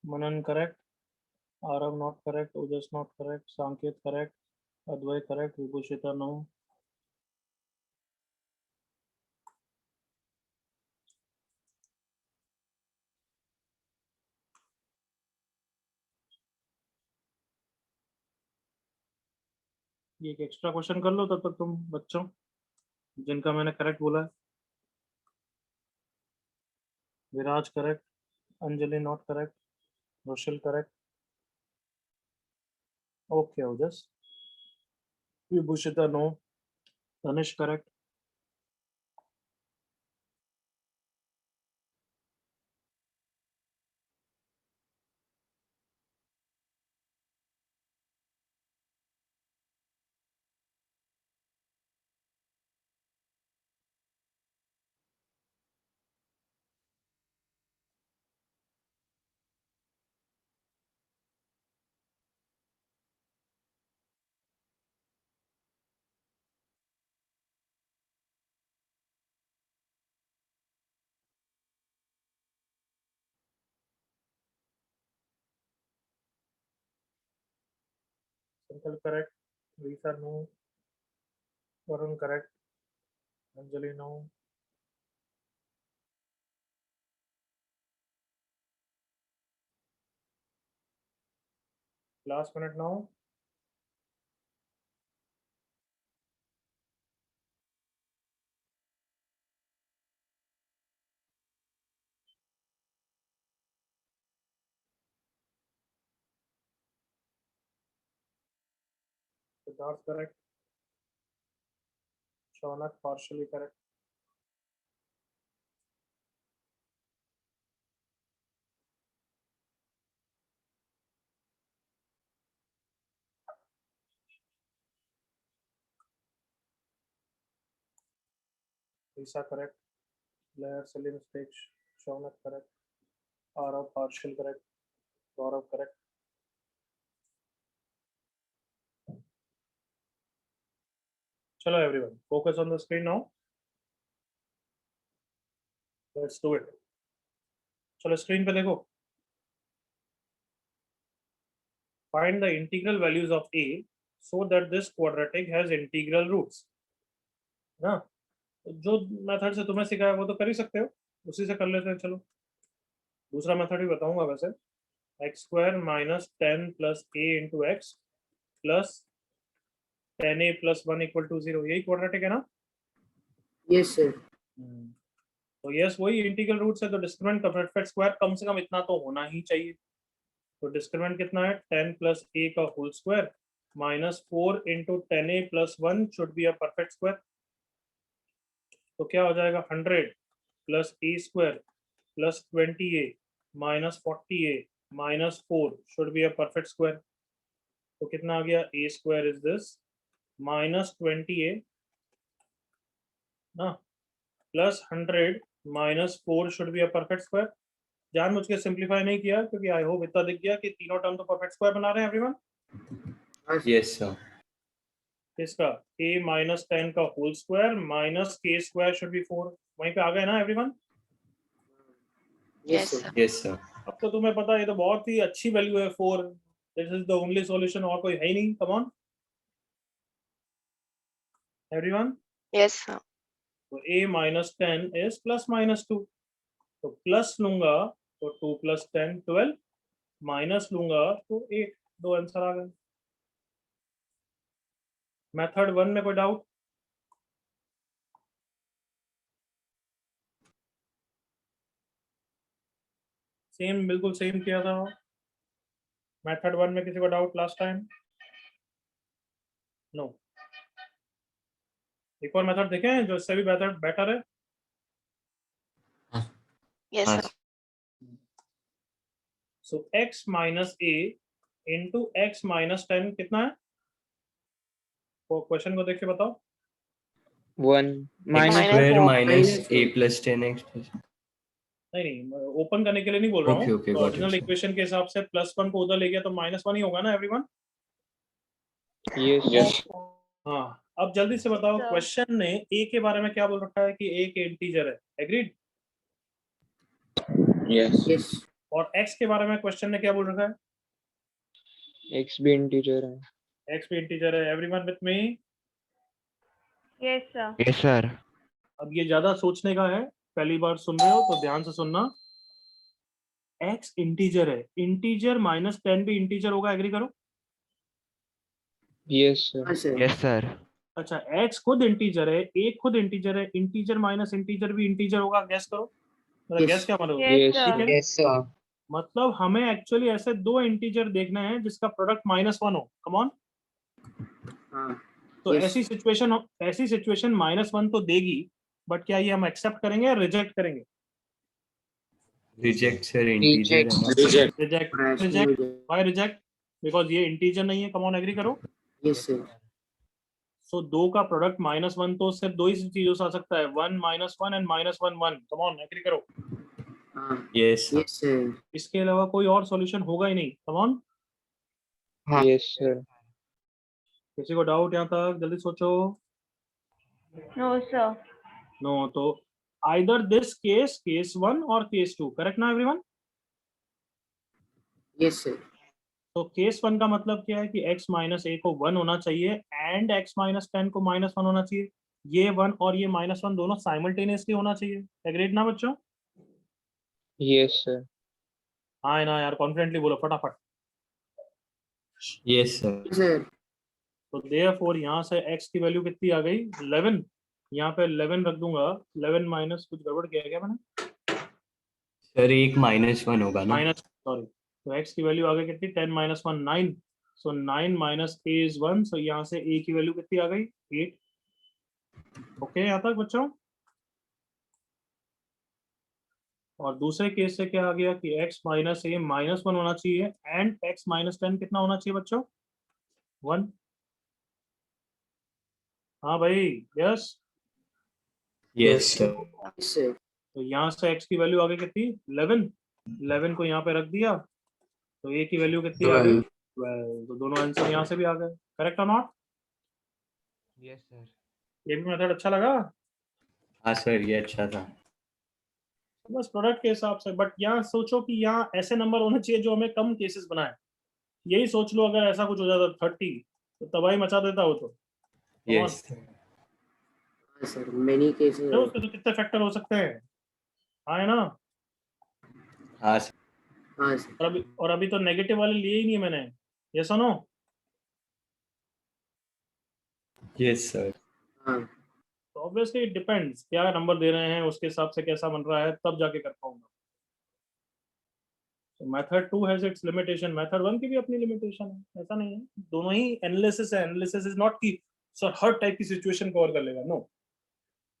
Manan correct, Arav not correct, Ojas not correct, Sanket correct, Advay correct, Vibhushita no. ये एक extra question कर लो तब तक तुम बच्चों जिनका मैंने करेक्ट बोला है. Viraj correct, Anjali not correct, Roshal correct. Okay Ojas. Vibhushita no. Tanish correct. Simple correct. Lisa no. Varun correct. Anjali no. Last minute now. Siddharth correct. Shaunak partially correct. Lisa correct. Blair silly mistake. Shaunak correct. Arav partial correct. Gaurav correct. Chalo everyone, focus on the screen now. Let's do it. चलो screen पे देखो. Find the integral values of a so that this quadratic has integral roots. ना जो method से तुम्हें सिखाया वो तो कर ही सकते हो, उसी से कर लेते हैं. चलो दूसरा मेथड भी बताऊंगा वैसे. X square minus 10 plus a into x plus 10a plus 1 equal to 0. यही क्वाड्रेटिक है ना? Yes sir. तो यस वही इंटीग्रल रूट्स है. तो डिस्क्रिमिनेंट ऑफ एफ स्क्वायर कम से कम इतना तो होना ही चाहिए. तो डिस्क्रिमिनेंट कितना है? 10 प्लस a का whole square -4 into 10a plus 1 should be a perfect square. तो क्या हो जाएगा 100 plus a square plus 20a minus 40a minus 4 should be a perfect square. तो कितना आ गया a square is this minus 20a ना plus 100 minus 4 should be a perfect square. जानबूझ के सिंप्लीफाई नहीं किया क्योंकि आई होप इतना दिख गया कि तीनों टर्म तो परफेक्ट स्क्वायर बना रहे हैं एवरीवन. Yes sir. इसका a minus 10 का whole square minus k square should be 4. वहीं पे आ गए ना everyone? Yes sir. Yes sir. अब तो तुम्हें पता है ये तो बहुत ही अच्छी वैल्यू है 4. This is the only solution, और कोई है ही नहीं. Come on everyone. Yes sir. तो a minus 10 is plus minus 2. तो प्लस लूंगा तो 2 plus 10 12, माइनस लूंगा तो 8. दो आंसर आ गए. मेथड 1 में कोई डाउट? सेम, बिल्कुल सेम किया था. मेथड 1 में किसी को डाउट लास्ट टाइम? नो. एक और मेथड देखें जो इससे भी बेटर है. Yes sir. So x minus a into x minus 10 कितना है? वो क्वेश्चन को देख के बताओ. 1 x square minus a plus 10x plus. नहीं ओपन करने के लिए नहीं बोल रहा हूँ. Okay, got it, original sir. Equation के हिसाब से +1 को उधर ले गया तो -1 ही होगा ना एवरीवन? यस. हाँ. अब जल्दी से बताओ Sir. क्वेश्चन ने a के बारे में क्या बोल रखा है कि a एक इंटीजर है. एग्रीड? यस. और x के बारे में क्वेश्चन ने क्या बोल रखा है? x भी इंटीजर है. x भी इंटीजर है. Everyone with me? Yes sir. Yes sir. अब ये ज्यादा सोचने का है, पहली बार सुन रहे हो तो ध्यान से सुनना. x इंटीजर है. इंटीजर -10 भी इंटीजर होगा. एग्री करो. Yes sir. हाँ सर. Yes sir. अच्छा x खुद इंटीजर है, a खुद इंटीजर है. इंटीजर माइनस इंटीजर भी इंटीजर होगा. गैस करो. मतलब Yes. गैस क्या मानो? यस. ठीक है. Yes sir. मतलब हमें एक्चुअली ऐसे दो इंटीजर देखना है जिसका प्रोडक्ट -1 हो. Come on. हाँ. तो Yes. ऐसी सिचुएशन -1 तो देगी, बट क्या ये हम एक्सेप्ट करेंगे या रिजेक्ट करेंगे? Reject sir. इंटीजर है ना. Reject. Rational reject. reject. Why reject? Because ये इंटीजर नहीं है. कम ऑन, एग्री करो. Yes sir. सो 2 का प्रोडक्ट -1 तो सिर्फ दो ही चीजों से आ सकता है. 1 -1 एंड -1 1. कम ऑन, एग्री करो. हाँ. यस. Yes sir. इसके अलावा कोई और सॉल्यूशन होगा ही नहीं. Come on. Yes sir. किसी को डाउट यहाँ तक? जल्दी सोचो. No sir. नो. तो आइदर दिस केस 1 और केस 2. करेक्ट ना एवरीवन? Yes sir. तो केस 1 का मतलब क्या है कि x माइनस a को 1 होना चाहिए एंड x माइनस 10 को -1 होना चाहिए. ये 1 और ये -1 दोनों साइमल्टेनियसली होना चाहिए. एग्रीड ना बच्चों? Yes sir. हाँ ना यार, कॉन्फिडेंटली बोलो फटाफट. Yes sir. Yes sir. तो देयरफॉर यहाँ से x की वैल्यू कितनी आ गई? 11. यहाँ पे 11 रख दूंगा. 11 माइनस कुछ गड़बड़ किया क्या मैंने? सर एक -1 होगा ना. Minus, sorry. तो x की वैल्यू आ गई कितनी? 10 - 1 9. सो 9 माइनस a इज 1. सो यहाँ से a की वैल्यू कितनी आ गई? 8. ओके यहाँ तक बच्चों? और दूसरे केस से क्या आ गया कि x माइनस a -1 होना चाहिए एंड x माइनस 10 कितना होना चाहिए बच्चों? 1. हाँ भाई. Yes. Yes sir. Yes sir. तो यहाँ से x की वैल्यू आ गई कितनी? 11. 11 को यहाँ पे रख दिया तो a की वैल्यू कितनी आ गई? 12. तो दोनों आंसर यहाँ से भी आ गए. करेक्ट और नॉट? Yes sir. ये भी मेथड अच्छा लगा? हाँ सर ये अच्छा था. बस प्रोडक्ट के हिसाब से. बट यहाँ सोचो कि यहाँ ऐसे नंबर होने चाहिए जो हमें कम केसेस बनाए. यही सोच लो अगर ऐसा कुछ हो जाता 30 तो तबाही मचा देता हो. तो यस. हाँ सर. Many cases. तो उसके तो कितने फैक्टर हो सकते हैं. हाँ है ना? हाँ सर. हाँ सर. और अभी तो नेगेटिव वाले लिए ही नहीं मैंने. ये सुनो. Yes sir. हाँ. तो ऑब्वियसली इट डिपेंड्स क्या नंबर दे रहे हैं, उसके हिसाब से कैसा बन रहा है, तब जाके कर पाऊंगा. Method 2 has its limitation, method 1 की भी अपनी लिमिटेशन है, ऐसा नहीं है, दोनों ही एनालिसिस है। एनालिसिस इज नॉट कि सर हर टाइप की सिचुएशन कवर कर लेगा, नो।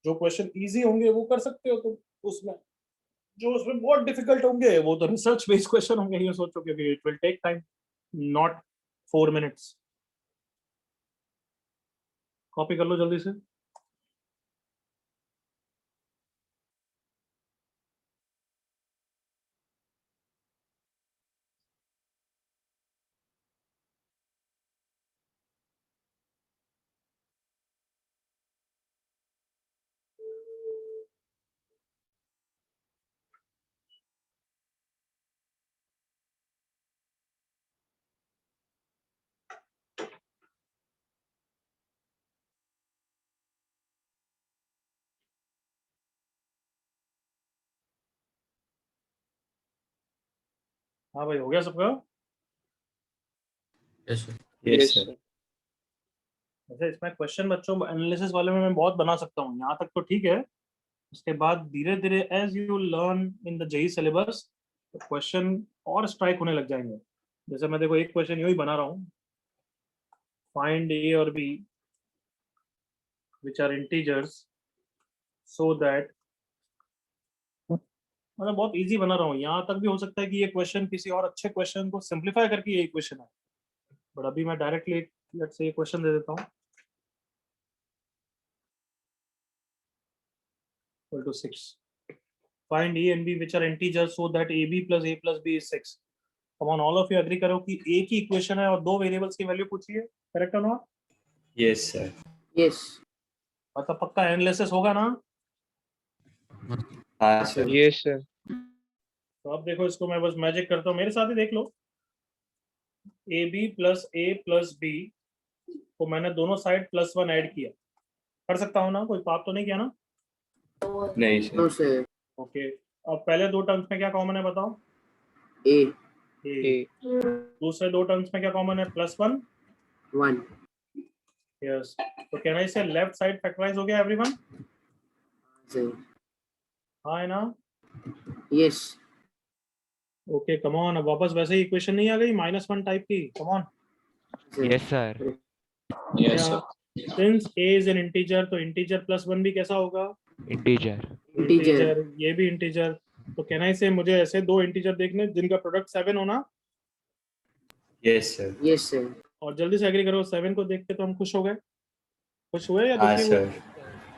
जो क्वेश्चन इजी होंगे वो कर सकते हो तुम उसमें, जो उसमें बहुत डिफिकल्ट होंगे वो तो रिसर्च बेस्ड क्वेश्चन होंगे, ये सोचो, क्योंकि it will take time, not 4 minutes. Copy कर लो जल्दी से। हाँ भाई, हो गया सबका? Yes sir. Yes sir. वैसे इसमें क्वेश्चन बच्चों एनालिसिस वाले में मैं बहुत बना सकता हूँ, यहाँ तक तो ठीक है। उसके बाद धीरे धीरे as you learn in the JEE syllabus, question और स्ट्राइक होने लग जाएंगे। जैसे मैं देखो एक क्वेश्चन यूं ही बना रहा हूँ, फाइंड ए और b which are integers so that, मतलब बहुत इजी बना रहा हूँ। यहाँ तक भी हो सकता है कि ये क्वेश्चन किसी और अच्छे क्वेश्चन को सिंप्लीफाई करके ये क्वेश्चन है, बट अभी मैं डायरेक्टली लेट्स से ये क्वेश्चन दे देता हूँ, equal to 6. Find a and b which are integers so that ab plus a plus b is 6. Come on, all of you agree करो कि a की इक्वेशन है और दो वेरिएबल्स की वैल्यू पूछी है, करेक्ट है ना? Yes sir. यस मतलब पक्का एनालिसिस होगा ना? हाँ सर। Yes sir. तो अब देखो इसको मैं बस मैजिक करता हूँ, मेरे साथ ही देख लो। ab plus a plus b को मैंने दोनों साइड +1 ऐड किया, कर सकता हूँ ना? कोई पाप तो नहीं किया ना? नहीं नो सर। सर। ओके, अब पहले दो टर्म्स में क्या कॉमन है बताओ? ए a। दूसरे दो टर्म्स में क्या कॉमन है? +1 1 यस। तो कैन आई से लेफ्ट साइड फैक्टराइज हो गया एवरीवन? सर। हाँ है ना? यस ओके कम ऑन, अब वापस वैसे ही इक्वेशन नहीं आ गई -1 टाइप की? कम on. Yes sir. Yes sir. Since a is an integer, तो इंटीजर +1 भी कैसा होगा? इंटीजर। इंटीजर। ये भी इंटीजर। तो कैन आई से मुझे ऐसे दो इंटीजर देखने जिनका प्रोडक्ट 7 होना? Yes sir. Yes sir. और जल्दी से एग्री करो, 7 को देख के तो हम खुश हो गए? खुश हुए या हाँ दुखी हुए? सर,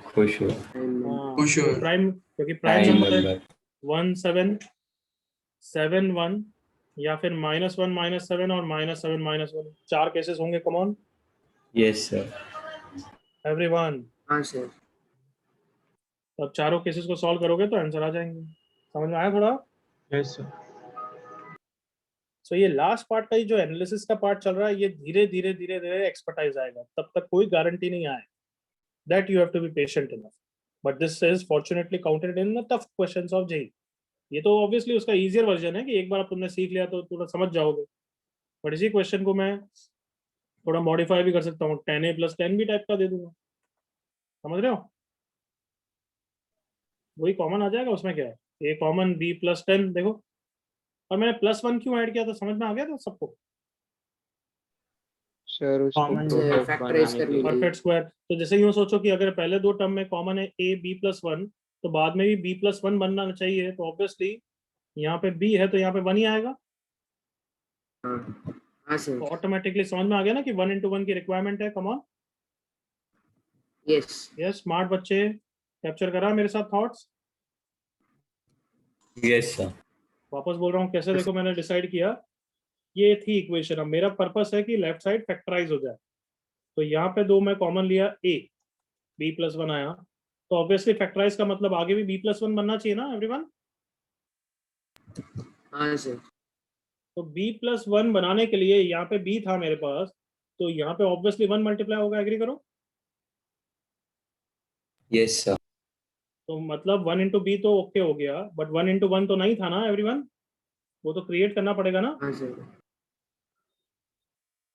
खुश हुआ। खुश हुए। प्राइम, क्योंकि प्राइम टाइम नंबर है नंबर। 1 7 7 1 या फिर -1 -7 और -7 -1, 4 केसेस होंगे। कम ऑन यस सर। एवरीवन। हाँ सर। अब चारों केसेस को सॉल्व करोगे तो आंसर आ जाएंगे। समझ में आया थोड़ा? Yes sir. सो ये लास्ट पार्ट का ही जो एनालिसिस का पार्ट चल रहा है, ये धीरे धीरे धीरे धीरे एक्सपर्टाइज आएगा, तब तक कोई गारंटी नहीं आए। That you have to be patient enough, but this is fortunately counted in the tough questions of JEE. ये तो ऑब्वियसली उसका इजियर वर्जन है कि एक बार तुमने सीख लिया तो थोड़ा समझ जाओगे, बट इसी क्वेश्चन को मैं थोड़ा मॉडिफाई भी कर सकता हूँ, 10a + 10 भी टाइप का दे दूंगा। समझ रहे हो? वही कॉमन आ जाएगा, उसमें क्या है, a कॉमन b + 10। देखो, और मैंने +1 क्यों ऐड किया था, समझ में आ गया था सबको? सर उसको Common प्रोडक्ट फैक्टराइज बनाने करने के लिए। Perfect square. तो जैसे यूं सोचो कि अगर पहले दो टर्म में कॉमन है a b + 1, तो बाद में भी b + 1 बनना चाहिए, तो ऑब्वियसली यहाँ पे b है तो यहाँ पे 1 ही आएगा। हाँ सर। तो ऑटोमेटिकली समझ में आ गया ना कि 1 × 1 की रिक्वायरमेंट है। Come on. Yes yes smart बच्चे, कैप्चर करा मेरे साथ थॉट्स? Yes sir. वापस बोल रहा हूँ कैसे, देखो मैंने डिसाइड किया, ये थी इक्वेशन। अब मेरा पर्पस है कि लेफ्ट साइड फैक्टराइज हो जाए, तो यहाँ पे दो मैं कॉमन लिया, a b + 1 आया, तो ऑब्वियसली फैक्टराइज का मतलब आगे भी b + 1 बनना चाहिए ना एवरीवन? हाँ सर। तो b + 1 बनाने के लिए यहाँ पे b था मेरे पास, तो यहाँ पे ऑब्वियसली 1 मल्टीप्लाई होगा। एग्री करो? Yes sir. तो मतलब 1 × b तो ओके हो गया, बट 1 × 1 तो नहीं था ना एवरीवन, वो तो क्रिएट करना पड़ेगा ना। हाँ सर।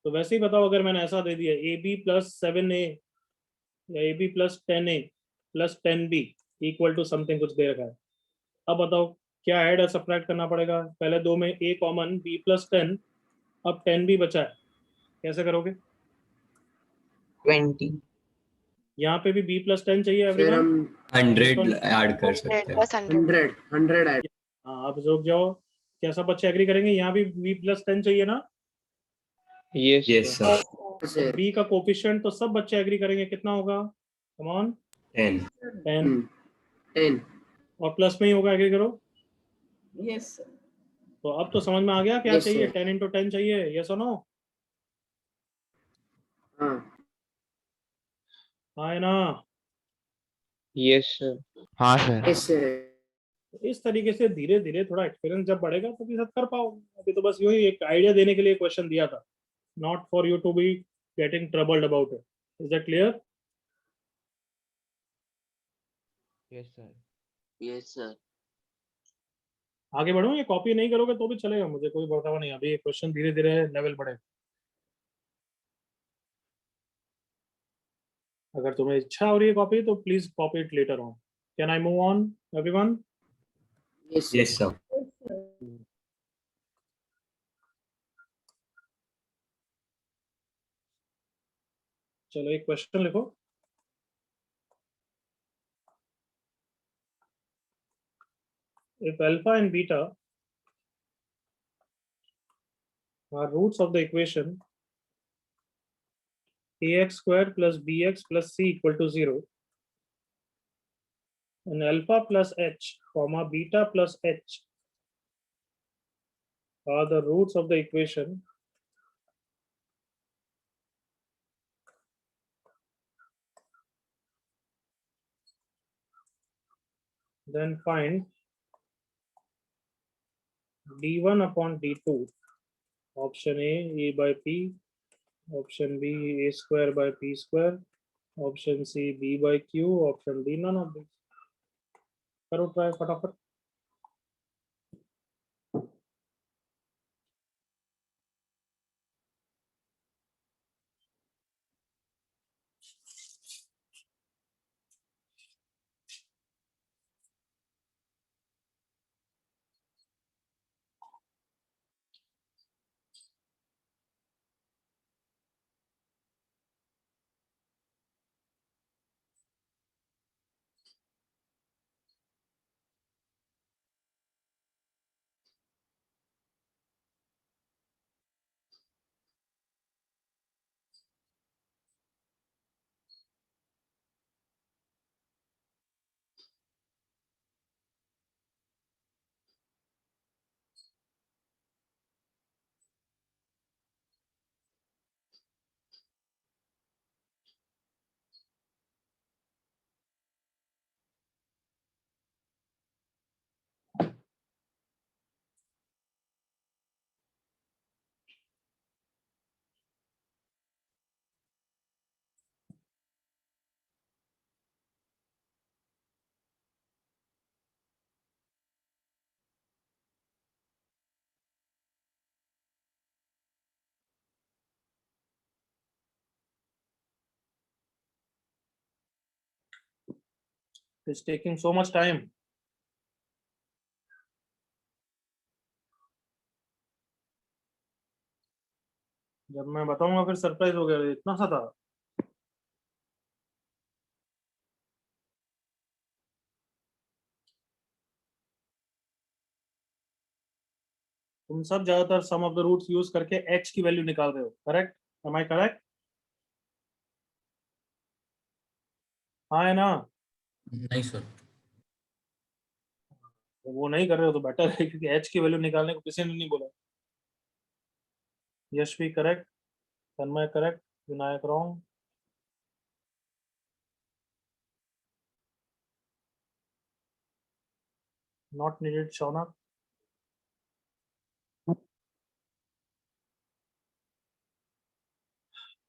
तो वैसे ही बताओ, अगर मैंने ऐसा दे दिया ab + 7a या ab + 10a + 10b = समथिंग कुछ दे रखा है, अब बताओ क्या ऐड और सब्ट्रैक्ट करना पड़ेगा? पहले दो में a कॉमन, b प्लस 10, अब 10 भी बचा है, कैसे करोगे? 20 यहाँ पे भी b प्लस 10 चाहिए सर एवरीवन। हम 100 ऐड कर सकते हैं। 100 100 ऐड। हाँ, आप रुक जाओ, क्या सब बच्चे एग्री करेंगे? यहाँ भी b प्लस 10 चाहिए ना? Yes yes sir. Sir. Sir b का कोफिशिएंट तो सब बच्चे एग्री करेंगे, कितना होगा? Come on, 10 10, 10। और प्लस में ही होगा, एग्री करो। Yes sir. तो अब तो समझ में आ गया क्या Yes, चाहिए? sir. 10 इंटू 10 चाहिए, यस और नो? हाँ हाँ है ना? Yes sir. हाँ सर। Yes sir. इस तरीके से धीरे धीरे थोड़ा एक्सपीरियंस जब बढ़ेगा तभी सब कर पाओगे। अभी तो बस यही एक आइडिया देने के लिए क्वेश्चन दिया था, not for you to be getting troubled about it. Is that clear? Yes sir. Yes sir. आगे बढ़ो, ये कॉपी नहीं करोगे तो भी चलेगा, मुझे कोई परवाह नहीं। अभी क्वेश्चन धीरे धीरे लेवल बढ़ेगा। अगर तुम्हें इच्छा हो रही है कॉपी तो please copy it later on. Can I move on everyone? Yes yes sir. चलो एक क्वेश्चन लिखो। If alpha and beta are roots of the equation ax square plus bx plus c equal to 0, and alpha plus h comma beta plus h are the roots of the equation then find d1 upon d2. Option a by p, option b a square by p square, option c b by q, option d none of these. करो try फटाफट। It's taking so much time. जब मैं बताऊंगा फिर surprise हो गया, इतना सा था। तुम सब ज्यादातर सम ऑफ द रूट्स यूज करके h की वैल्यू निकाल रहे हो, करेक्ट? M I correct? हाँ है ना? नहीं सर। तो वो नहीं कर रहे हो तो बेटर है, क्योंकि h की वैल्यू निकालने को किसी ने नहीं बोला। Yashvi correct, Tanmay correct, Vinayak wrong, not needed Shaunak.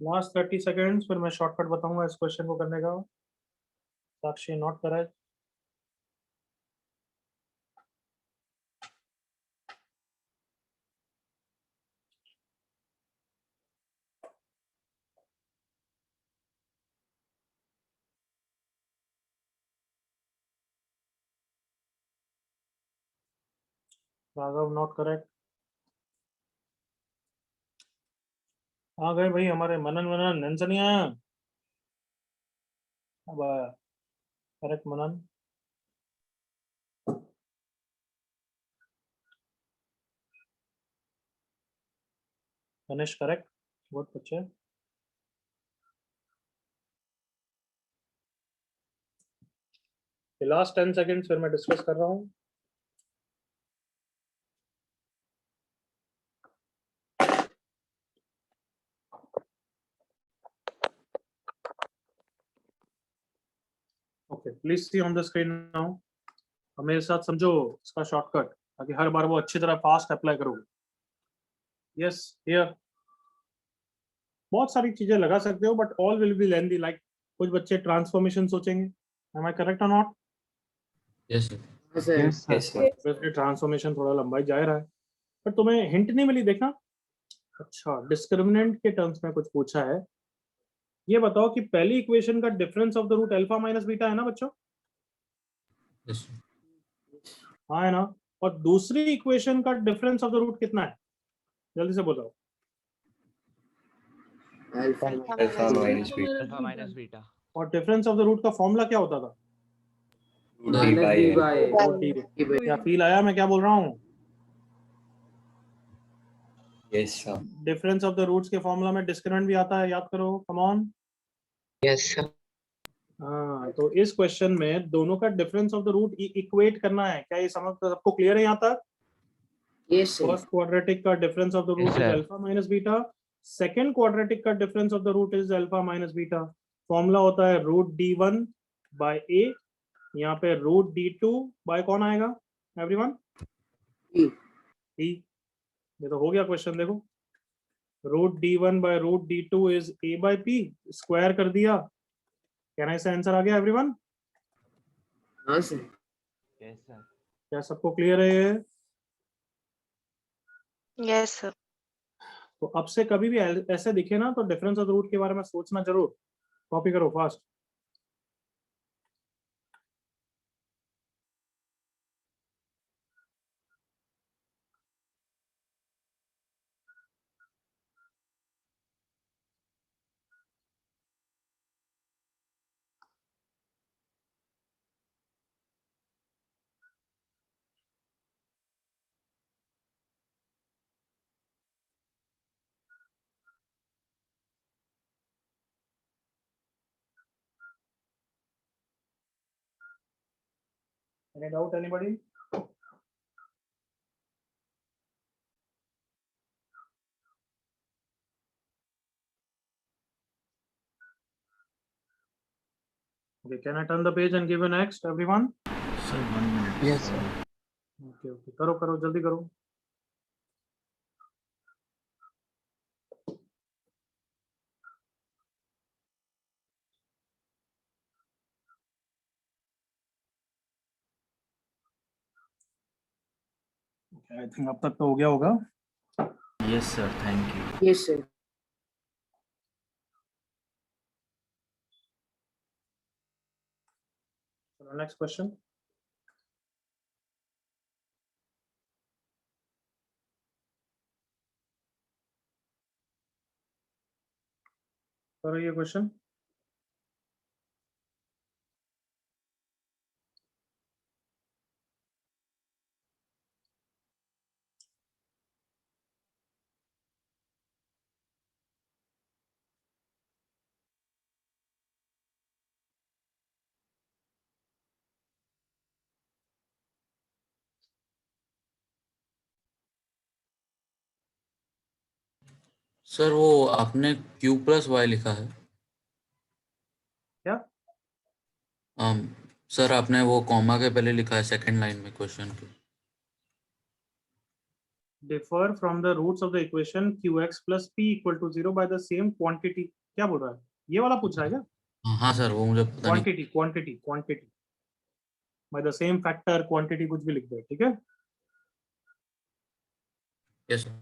Last 30 seconds, फिर मैं शॉर्टकट बताऊंगा इस क्वेश्चन को करने का। Sakshi not correct, Raghav not correct. आ गए भाई हमारे मनन। मनन नन से नहीं आया। अब आया। करेक्ट मनन। गणेश करेक्ट। बहुत अच्छे। लास्ट 10 सेकेंड्स फिर मैं डिस्कस कर रहा हूँ। Okay please see on the screen now. और मेरे साथ समझो इसका शॉर्टकट, ताकि हर बार वो अच्छी तरह फास्ट अप्लाई करोगे। यस हियर बहुत सारी चीजें लगा सकते हो, but all will be lengthy. Like कुछ बच्चे ट्रांसफॉर्मेशन सोचेंगे। एम आई करेक्ट और नॉट? Yes sir. हाँ सर। Yes sir. Yes, sir. Transformation थोड़ा लंबाई जा रहा है, पर तुम्हें हिंट नहीं मिली देखना। अच्छा डिस्क्रिमिनेंट के टर्म्स में कुछ पूछा है। ये बताओ कि पहली इक्वेशन का difference of the root alpha minus beta है ना बच्चों? यस हाँ है ना। और दूसरी इक्वेशन का डिफरेंस ऑफ द रूट कितना है? जल्दी से बताओ। Alpha Alpha minus beta. Alpha minus beta. और डिफरेंस ऑफ द रूट का फॉर्मूला क्या होता था? Root d by d L. By root d. क्या फील आया मैं क्या बोल रहा हूँ? Yes, sir. Difference of the roots के फॉर्मूला में डिस्क्रिमिनेंट भी आता है, याद करो कम ऑन। Yes sir. हाँ तो इस क्वेश्चन में दोनों का difference of the root equate करना है। क्या ये समझ सबको क्लियर है यहाँ तक? Yes sir. फर्स्ट क्वाड्रेटिक का difference of the root is alpha minus beta. Second quadratic का difference of the root is alpha minus beta. Formula होता है root D one by A. यहाँ पे रूट डी टू बाय कौन आएगा everyone? E. ई। ये तो हो गया क्वेश्चन। देखो root D one by root d two is a by p, square कर दिया। कहना इससे आंसर आ गया एवरीवन? हाँ सर। Yes sir. क्या सबको क्लियर है ये? Yes sir. तो अब से कभी भी ऐसे दिखे ना तो डिफरेंस ऑफ द रूट के बारे में सोचना जरूर। कॉपी करो fast. Any doubt anybody? Okay, can I turn the page and give you next everyone? Sir 1 minute. Yes sir. Okay, okay. करो करो जल्दी करो। Okay, I think अब तक तो हो गया होगा। Yes sir thank you. Yes sir. Next question. करो ये क्वेश्चन। सर वो आपने q प्लस वाई लिखा है। क्या? सर आपने वो कॉमा के पहले लिखा है सेकंड लाइन में क्वेश्चन के। Differ from the roots of the equation qx plus p equal to 0 by the same quantity। क्या बोल रहा है? ये वाला पूछ रहा है क्या? हाँ सर वो मुझे पता नहीं। Quantity quantity quantity by the same factor quantity कुछ भी लिख दे, ठीक है? Yes sir.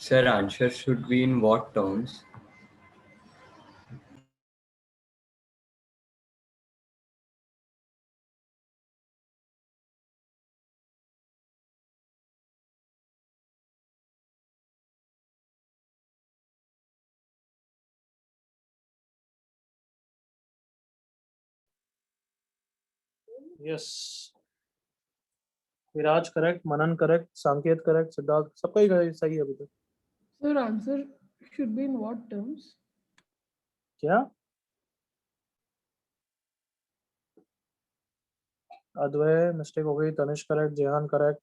Sir, answer should be in what terms? Yes, Viraj correct, Manan correct, Sanket correct, Siddharth, सबका ही सही है अभी तक। Sir, answer should be in what terms? क्या? अद्वय मिस्टेक हो गई, Tanishk correct, Jehan correct,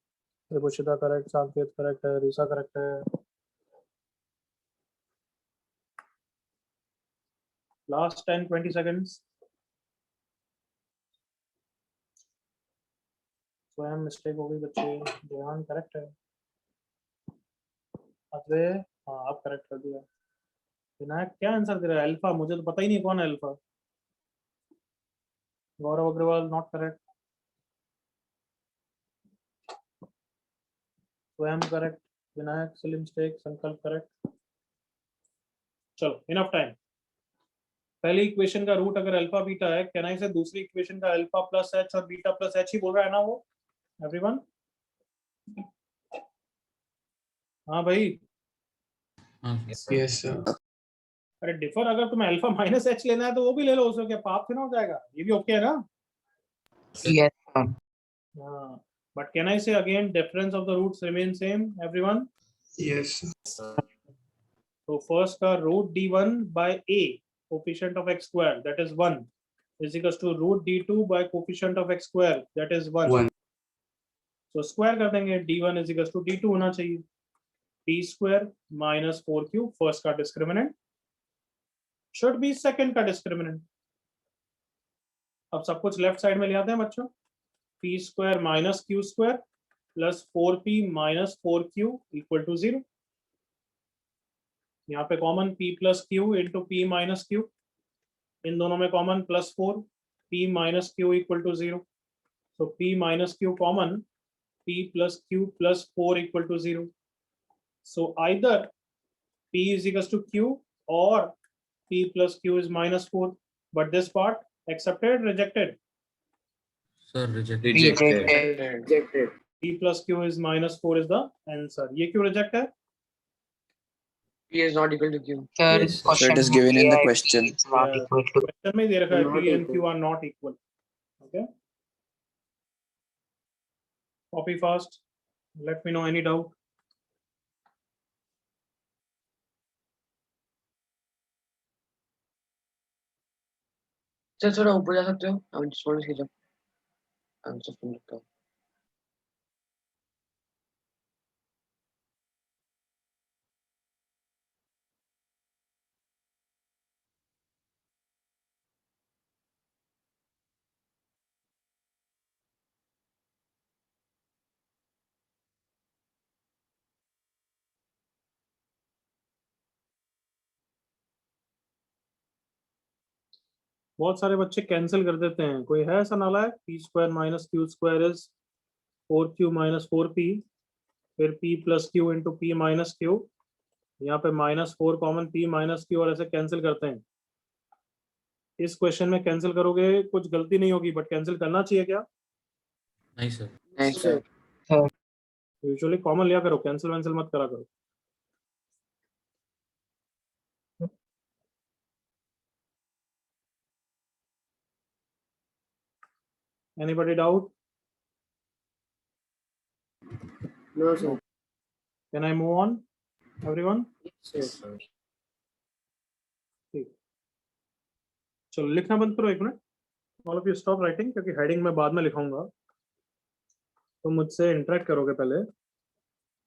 Tribhushita correct, Sanket correct है, रीसा करेक्ट है। Last 10-20 seconds. स्वयं मिस्टेक हो गई बच्चे, जेहान करेक्ट है, अद्वय हाँ आप करेक्ट कर दिया। विनायक क्या आंसर दे रहा है? अल्फा, मुझे तो पता ही नहीं कौन है alpha. Gaurav Agarwal not correct, Swayam correct, Vinayak silly mistake, Sankalp correct. चलो इनफ टाइम। पहली इक्वेशन का रूट अगर अल्फा बीटा है, कहना से दूसरी इक्वेशन का अल्फा प्लस एच और बीटा प्लस एच ही बोल रहा है ना वो, एवरीवन? हाँ भाई, यस सर। अरे डिफर अगर तुम्हें अल्फा माइनस एच लेना है तो वो भी ले लो, उसमें क्या पाप फिर हो जाएगा, ये भी ओके है ना? Yes sir. हाँ, but can I say again difference of the roots remain same everyone? Yes तो फर्स्ट का root d1 by a coefficient of x square that is 1 is equals to root d2 by coefficient of x square that is 1. So square कर देंगे, d1 is equals to d2 होना चाहिए, p square minus 4q first का discriminant should be second का discriminant. अब सब कुछ left side में ले आते हैं बच्चों, p square minus q square plus 4p minus 4q equal to 0. यहाँ पे common p plus q into p minus q, इन दोनों में common plus 4, p minus q equal to 0. So p minus q common, p plus q plus 4 equal to 0. So either p is equals to q or p plus q is minus 4. But this part accepted, rejected? Sir rejected. Rejected. p plus q is minus 4 is the answer. ये क्यों reject है? P is not equal to Q. Sir Yes, sir. क्वेश्चन it is given in the question. Not equal to question में दे रखा है Not p and equal. q are not equal. Okay, copy fast, let me know any doubt. Sir थोड़ा ऊपर जा सकते हो? I'm just want to see the answer from the top. बहुत सारे बच्चे कैंसिल कर देते हैं, कोई है ऐसा नालायक? P square minus Q square is 4q minus 4p, फिर p plus q into p minus Q, यहाँ पे minus 4 common, p minus Q, और ऐसे कैंसिल करते हैं। इस क्वेश्चन में कैंसिल करोगे कुछ गलती नहीं होगी, बट कैंसिल करना चाहिए क्या? नहीं सर। नहीं सर. यूजुअली कॉमन लिया करो, कैंसिल वैंसिल मत करा करो। Anybody doubt? No sir. Can I move on, everyone? Yes sir. ठीक, चलो लिखना बंद करो एक minute, all of you stop writing, क्योंकि हेडिंग मैं बाद में लिखाऊंगा, तो मुझसे इंटरेक्ट करोगे पहले।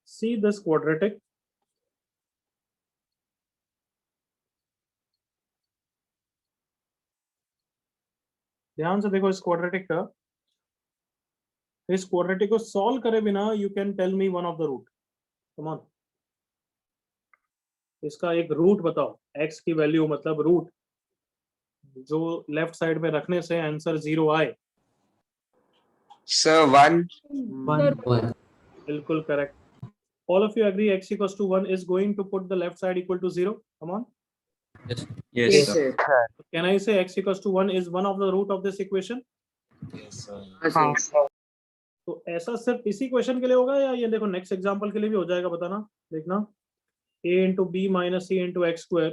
सी दिस क्वाड्रेटिक, ध्यान से देखो इस क्वाड्रेटिक का, इस क्वाड्रेटिक को सॉल्व करे बिना you can tell me one of the root, come on. इसका एक रूट बताओ, x की वैल्यू मतलब रूट जो लेफ्ट साइड में रखने से आंसर 0 आए। Sir, 1. Sir, बिल्कुल correct, All of you agree x equals to 1 is going to put the left side equal to 0? Come on. Yes, Yes, sir. sir. Can I say x equals to 1 is one of the root of this equation? हाँ, sir. तो ऐसा सिर्फ इसी question के लिए होगा या ये देखो नेक्स्ट एग्जांपल के लिए भी हो जाएगा? बताना, देखना। a into b minus c into x square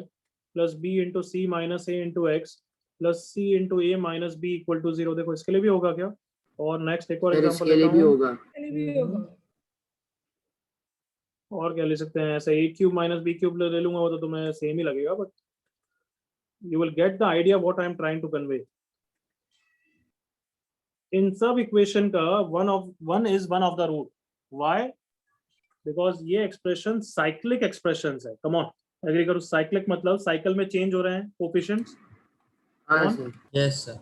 plus b into c minus a into x plus c into a minus b equal to 0। देखो इसके लिए भी होगा क्या? और नेक्स्ट एक और सर एग्जांपल इसके लिए लेता भी हूँ। होगा। के लिए भी होगा। और क्या ले सकते हैं? ऐसे a cube minus b cube ले लूंगा, वो तो तुम्हें सेम ही लगेगा, but you will get the idea what I am trying to convey. इन सब इक्वेशन का one is one of the root. Why? Because ये एक्सप्रेशन साइक्लिक एक्सप्रेशंस है। कम ऑन, एग्री करो। साइक्लिक मतलब साइकिल में चेंज हो रहे हैं कोफिशिएंट्स। हाँ सर। Yes sir.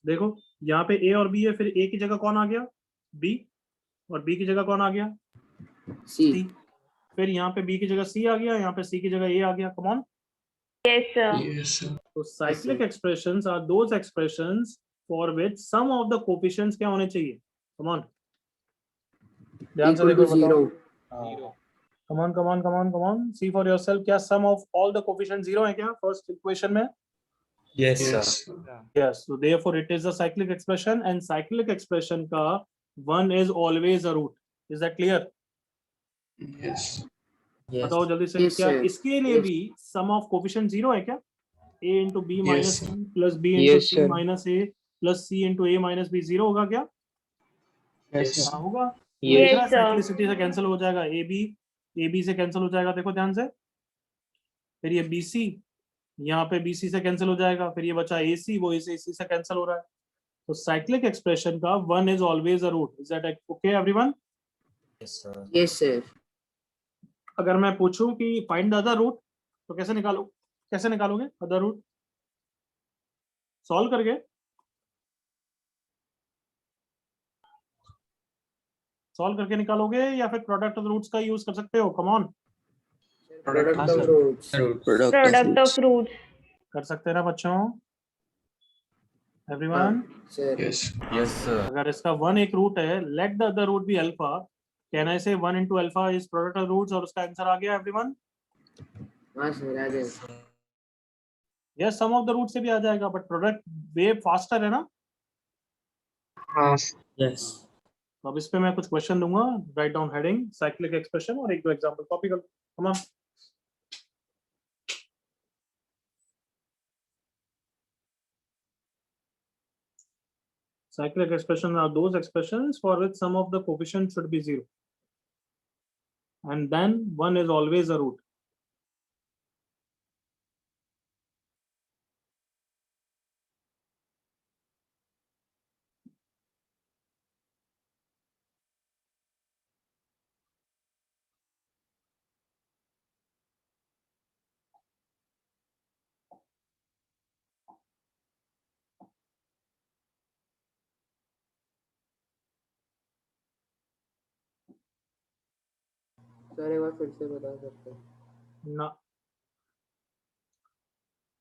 देखो यहाँ पे a और b है, फिर a की जगह कौन आ गया? b, और b की जगह कौन आ गया? C। फिर यहाँ पे b की जगह c आ गया, यहाँ पे c की जगह a आ गया। Come on. Yes, sir. Yes, sir. तो cyclic expressions are those expressions for which sum of the coefficients क्या होने चाहिए? कम ऑन, ध्यान से Equal देखो, to 0. बताओ। Come on, come on, come on, come on. See for yourself. क्या sum of all the coefficients 0 है क्या first equation में? Yes, sir. Yes. So therefore it is a cyclic expression, and cyclic expression का 1 is always a root. Is that clear? Yes. Yes. बताओ जल्दी से। Yes, क्या sir. इसके लिए भी sum of coefficient 0 है क्या? a into b minus sir. c plus b into Yes, c sir. minus a plus c into a minus b 0 होगा क्या? Yes, हाँ होगा। Yes. Yes, sir. साइक्लिसिटी से कैंसिल हो जाएगा, ए बी से कैंसिल हो जाएगा। देखो ध्यान से। फिर ये बी सी, यहाँ पे बी सी से कैंसिल हो जाएगा। फिर ये बचा ए सी, वो इसे इसी से कैंसिल हो रहा है। तो साइक्लिक एक्सप्रेशन का 1 is always a root. Is that okay everyone? Yes, sir. अगर मैं पूछूं कि फाइंड द अदर रूट, तो कैसे निकालोगे अदर रूट? सॉल्व करके? सॉल्व करके निकालोगे या फिर प्रोडक्ट ऑफ रूट्स का यूज कर सकते हो? कम ऑन, Product हाँ, of sir. roots. Product of roots. कर सकते हैं ना बच्चों? Everyone? Sir. Yes. Yes, sir. अगर इसका 1 एक रूट है, let the other root be alpha, can I say 1 into alpha is product of roots, और उसका आंसर आ गया एवरीवन? हाँ सर, आ जाएगा। Yes, sum of the root से भी आ जाएगा, बट प्रोडक्ट वे फास्टर है ना। हाँ। Yes. तो अब इस पे मैं कुछ क्वेश्चन दूंगा। Write down heading cyclic expression और एक दो एग्जांपल कॉपी कर लो। Come on. Cyclic expressions are those expressions for which sum of the coefficients should be 0, and then 1 is always a root. Sir एक बार फिर से बता सकते हैं? ना,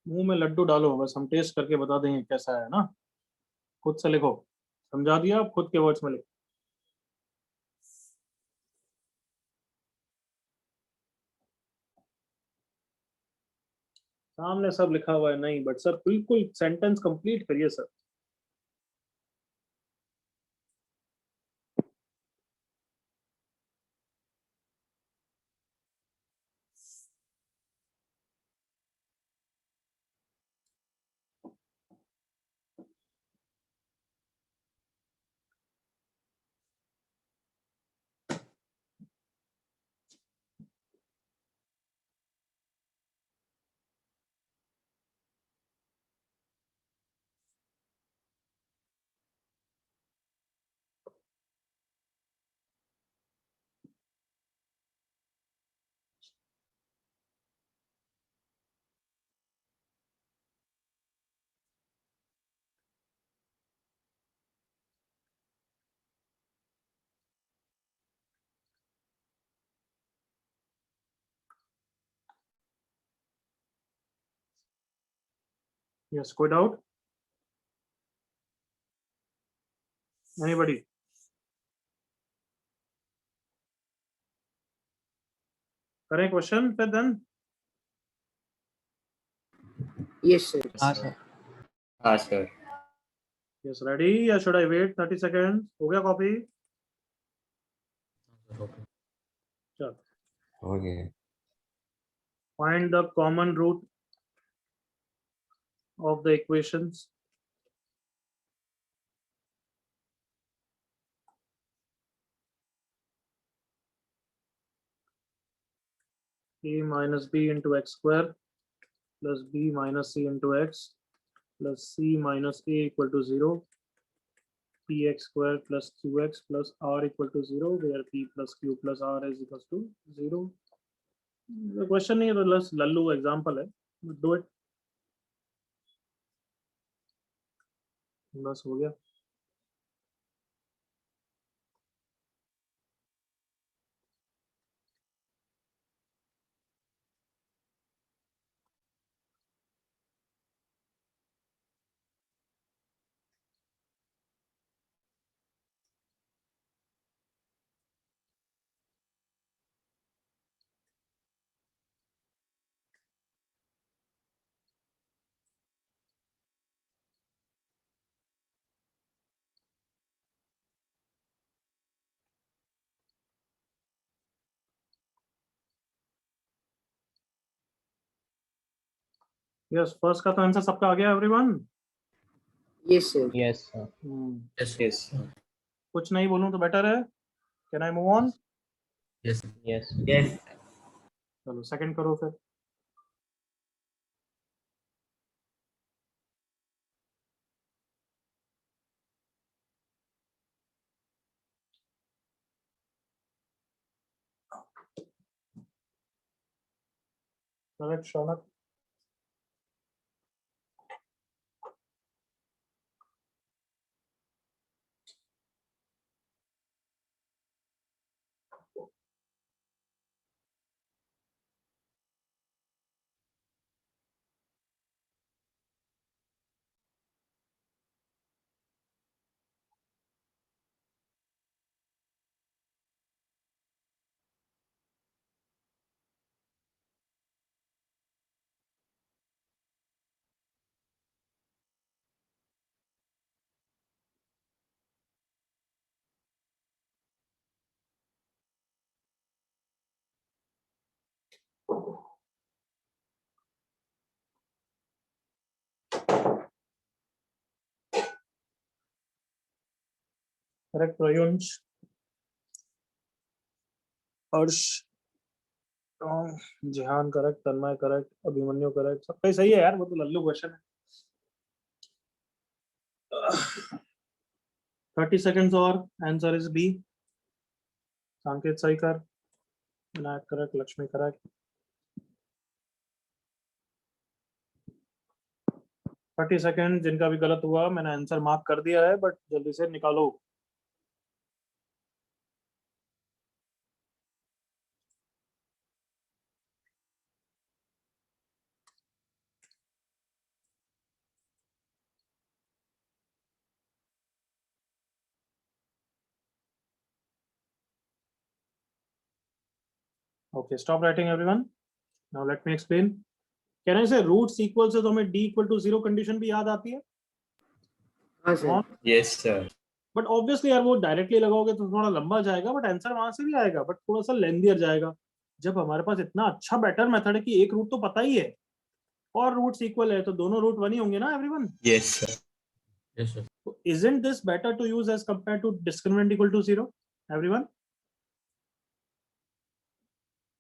मुंह में लड्डू डालो, बस हम टेस्ट करके बता देंगे कैसा है ना। खुद से लिखो, समझा दिया, आप खुद के वर्ड्स में लिखो। सामने सब लिखा हुआ है नहीं, बट सर बिल्कुल सेंटेंस कंप्लीट करिए सर। Yes, कोई डाउट? Anybody? करें क्वेश्चन फिर देन? Yes, sir. हाँ सर. हाँ sir. Yes, ready? Or should I wait 30 seconds? हो गया कॉपी? चल. Okay. Find the common root of the equations. A minus b into x square plus b minus c into x plus c minus a equal to 0. Px square plus qx plus r equal to 0, where p plus q plus r is equals to 0. The question नहीं है तो बस Lallu example है, do it. बस हो गया. Yes, first का तो आंसर सबका आ गया everyone. Yes, sir. Yes, sir. Yes. Yes. कुछ नहीं बोलूं तो बेटर है. Can I move on? Yes. Yes. Yes. चलो सेकंड करो फिर. करेक्ट शौनक. करेक्ट प्रयुंश. हर्ष. जिहान correct. Tanmay correct. Abhimanyu correct. सबका ही सही है यार, वो तो लल्लू क्वेश्चन है. 30 seconds और. Answer is b. संकेत सही कर. Vinayak correct. Lakshmi correct. 30 second. जिनका भी गलत हुआ मैंने आंसर मार्क कर दिया है, बट जल्दी से निकालो. Okay, stop writing everyone. Now let me explain. Can I say roots equal से तो हमें d equal to 0 कंडीशन भी याद आती है? हाँ sir. Yes, sir. But obviously यार वो डायरेक्टली लगाओगे तो थोड़ा लंबा जाएगा, बट आंसर वहां से भी आएगा, बट थोड़ा सा लेंदियर जाएगा. जब हमारे पास इतना अच्छा बेटर मेथड है कि एक रूट तो पता ही है और रूट्स इक्वल है, तो दोनों रूट 1 ही होंगे ना everyone? Yes, sir. Yes, sir. Isn't this better to use as compared to discriminant equal to 0? Everyone?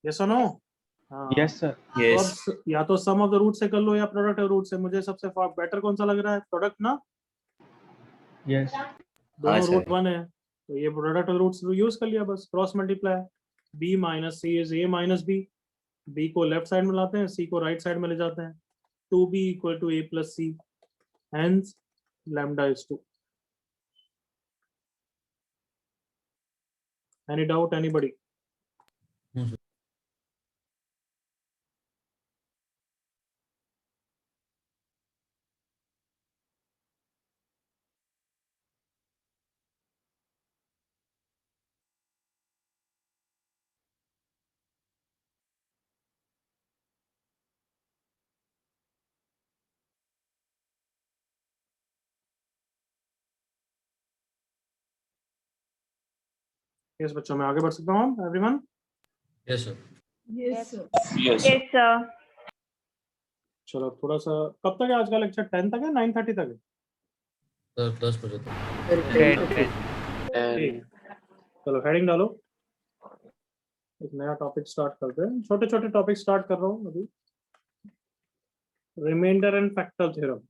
Yes or no? Yes, sir. तो Yes. अब या तो सम ऑफ द रूट से कर लो या प्रोडक्ट ऑफ रूट से. मुझे सबसे बेटर कौन सा लग रहा है? प्रोडक्ट ना. Yes. दोनों sir. रूट 1 है, तो ये प्रोडक्ट ऑफ रूट्स यूज कर लिया, बस cross multiply. b minus c is a minus b. b को लेफ्ट साइड में लाते हैं, c को राइट साइड में ले जाते हैं. 2b equal to a plus c. Hence lambda is 2. Any doubt anybody? No, sir. Yes बच्चों, मैं आगे बढ़ सकता हूँ everyone? Yes sir. Yes sir. Yes sir. चलो थोड़ा सा, कब तक है आज का लेक्चर? 10 तक है, 9:30 तक है? सर 10 बजे तक। सर 10 ठीक, चलो हेडिंग डालो, एक नया टॉपिक स्टार्ट करते हैं। छोटे छोटे टॉपिक स्टार्ट कर रहा हूँ अभी। रिमाइंडर एंड फैक्टर थ्योरम,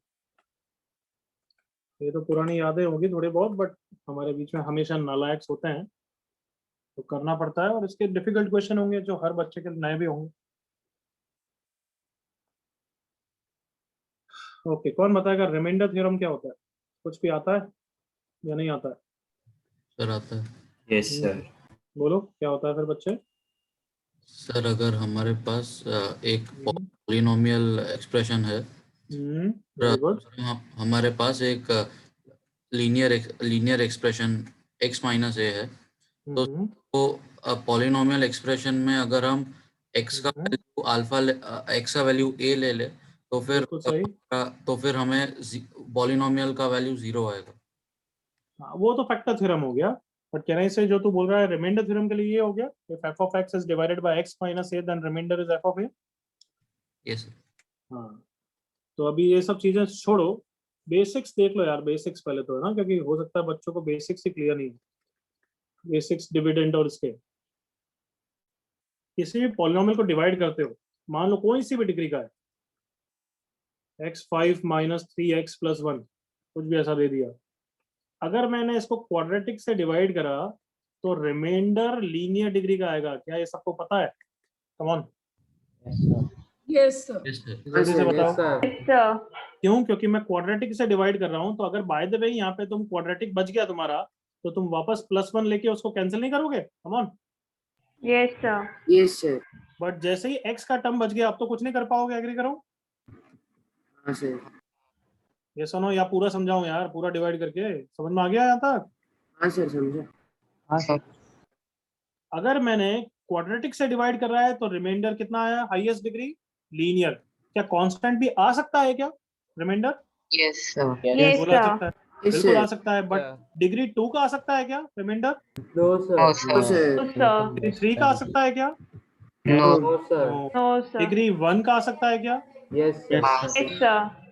ये तो पुरानी यादें होगी थोड़ी बहुत, बट हमारे बीच में हमेशा नालायक्स होते हैं तो करना पड़ता है, और इसके डिफिकल्ट क्वेश्चन होंगे जो हर बच्चे के नए भी होंगे। ओके, कौन बताएगा रिमाइंडर थ्योरम क्या होता है? कुछ भी आता है या नहीं आता है? सर आता है। Yes sir. बोलो क्या होता है फिर बच्चे। सर अगर हमारे पास एक पॉलिनोमियल एक्सप्रेशन है, वेरी गुड। हमारे पास एक लीनियर एक्सप्रेशन x माइनस ए है, तो वो पॉलिनोमियल एक्सप्रेशन में अगर हम x का वैल्यू अल्फा x का वैल्यू a ले ले तो फिर हमें पॉलिनोमियल का वैल्यू 0 आएगा। वो तो फैक्टर थ्योरम हो गया, बट कैन आई से जो तू बोल रहा है रिमाइंडर थ्योरम के लिए ये हो गया, if f of x is divided by x minus a then remainder is f of a। Yes. हाँ, तो अभी ये सब चीजें छोड़ो, बेसिक्स देख लो यार, बेसिक्स पहले तो है ना, क्योंकि हो सकता है बच्चों को बेसिक्स ही क्लियर नहीं है। बेसिक्स डिविडेंड और इसके, किसी भी पॉलिनोमियल को डिवाइड करते हो, मान लो कोई सी भी डिग्री का है, x5 minus 3x plus 1 कुछ भी ऐसा दे दिया, अगर मैंने इसको क्वाड्रेटिक से डिवाइड करा तो रिमाइंडर लीनियर डिग्री का आएगा। क्या ये सबको पता है? Come on. Yes sir. जल्दी से बताओ। सर। क्यों? क्योंकि मैं क्वाड्रेटिक से डिवाइड कर रहा हूं, तो अगर बाय द वे यहाँ पे तुम क्वाड्रेटिक बच गया तुम्हारा, तो तुम वापस +1 लेके उसको कैंसिल नहीं करोगे? कम on. Yes sir. Yes sir. But जैसे ही x का टर्म बच गया, अब तो कुछ नहीं कर पाओगे, एग्री करो? हाँ सर। ये सुनो, या पूरा समझाऊं यार, पूरा डिवाइड करके समझ में आ गया यहाँ तक? हाँ सर समझा। हाँ सर। अगर मैंने क्वाड्रेटिक से डिवाइड कर रहा है तो रिमाइंडर कितना आया? Highest degree linear. क्या कांस्टेंट भी आ सकता है क्या रिमाइंडर? Yes sir. यस बोला सर। सकता है, बिल्कुल आ सकता है, बट डिग्री 2 का आ सकता है क्या remainder? No no sir. Sir. Degree 3 का आ सकता है क्या? No sir. No sir. Degree 1 का आ सकता है क्या? Yes yes sir.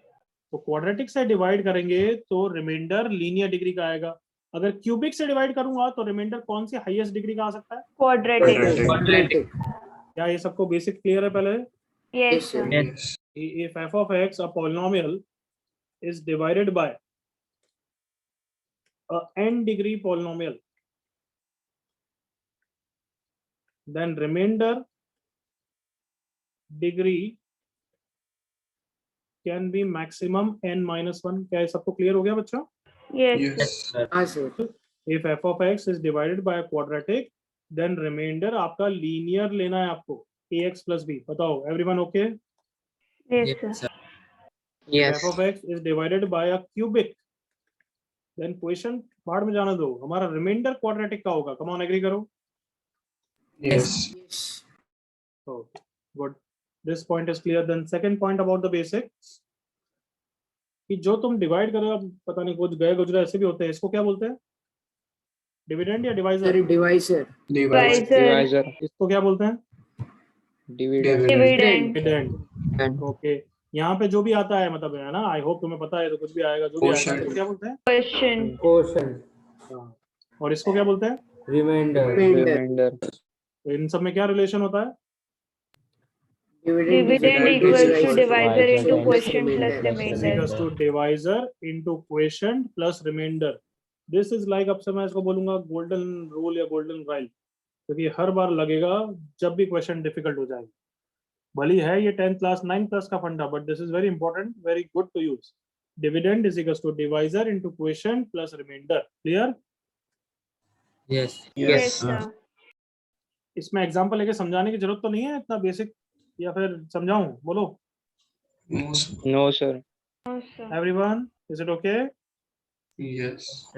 तो क्वाड्रेटिक से डिवाइड करेंगे तो रिमाइंडर लीनियर डिग्री का आएगा। अगर क्यूबिक से डिवाइड करूंगा तो रिमाइंडर कौन सी हाईएस्ट डिग्री का आ सकता है? क्वाड्रेटिक। क्या ये सबको बेसिक क्लियर है पहले? Yes sir. If f of x, a polynomial, is divided by a n degree polynomial, then remainder degree can be maximum n minus 1। क्या ये सबको क्लियर हो गया बच्चों? Yes sir. हाँ sir. If f of x is divided by a quadratic, then remainder आपका linear लेना है आपको, ax plus b। बताओ everyone okay? Yes sir. If f of x is divided by a cubic, then question बाहर में जाना दो, हमारा रिमाइंडर क्वाड्रेटिक का होगा। कम ऑन, एग्री करो? Yes. Okay, good. This point is clear. Then second point about the basics, कि जो तुम डिवाइड करो, अब पता नहीं कुछ गए गुजरे ऐसे भी होते हैं, इसको क्या बोलते हैं? डिविडेंड या डिवाइजर? Sir divisor. डिवाइजर। इसको क्या बोलते हैं? डिविडेंड। डिविडेंड। ओके, यहाँ पे जो भी आता है, मतलब है ना, आई होप तुम्हें पता है, तो कुछ भी आएगा, जो भी आएगा इसको क्या बोलते हैं? क्वेश्चन। हाँ, और इसको क्या बोलते हैं? रिमाइंडर। तो इन सब में क्या रिलेशन होता है? Dividend equals to divisor into quotient plus equals remainder. To divisor into quotient plus remainder. This is like, अब से मैं इसको बोलूंगा गोल्डन रूल या गोल्डन राइल, क्योंकि हर बार लगेगा जब भी क्वेश्चन डिफिकल्ट हो जाएगा। भली है ये 10th क्लास 9th क्लास का funda, but this is very important, very good to use. Dividend is equals to divisor into quotient plus remainder. Clear? Yes sir. इसमें एग्जांपल लेके समझाने की जरूरत तो नहीं है, इतना बेसिक, या फिर समझाऊं? बोलो। No sir. Everyone, is it okay? Yes.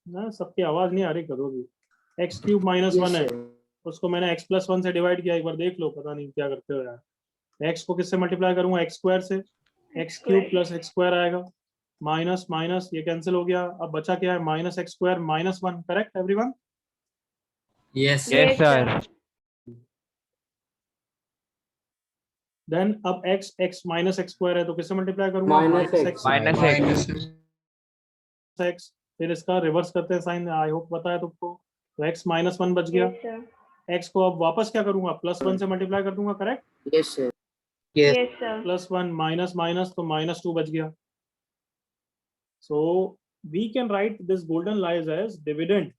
ना, सबकी आवाज नहीं आ रही, करोगी। x क्यूब माइनस 1 है, उसको मैंने x प्लस 1 से डिवाइड किया, एक बार देख लो, पता नहीं क्या करते हो यार। x को किससे मल्टीप्लाई करूंगा? x स्क्वायर से, x cube plus x square आएगा। माइनस माइनस ये कैंसिल हो गया, अब बचा क्या है, minus x square minus one, correct everyone? Yes. Yes, sir. Then अब x x minus x square है तो किससे मल्टीप्लाई करूंगा, minus minus x Minus x, फिर इसका रिवर्स करते हैं साइन, आई होप पता है तुमको, तो x माइनस वन बच गया, Yes, sir. x को अब वापस क्या करूंगा, प्लस वन से मल्टीप्लाई कर दूंगा, correct? Yes sir Yes, sir. Plus one minus minus तो माइनस टू बच गया. So we can write this golden lies as dividend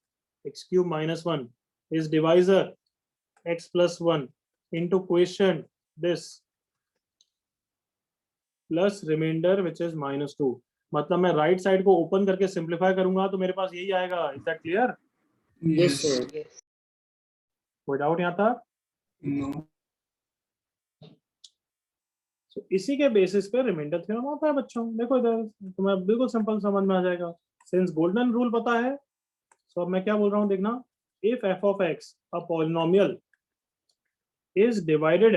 x cube minus 1 is divisor x plus 1 into quotient this plus remainder which is minus 2. मतलब मैं right side को open करके simplify करूंगा तो मेरे पास यही आएगा. Is that clear? Yes sir कोई डाउट यहाँ तक? No. So, इसी के बेसिस पे रिमाइंडर थ्योरम होता है बच्चों. देखो इधर तुम्हें बिल्कुल सिंपल समझ में आ जाएगा. सिंस गोल्डन रूल पता है, so अब मैं क्या बोल रहा हूँ देखना. If f of x a polynomial is divided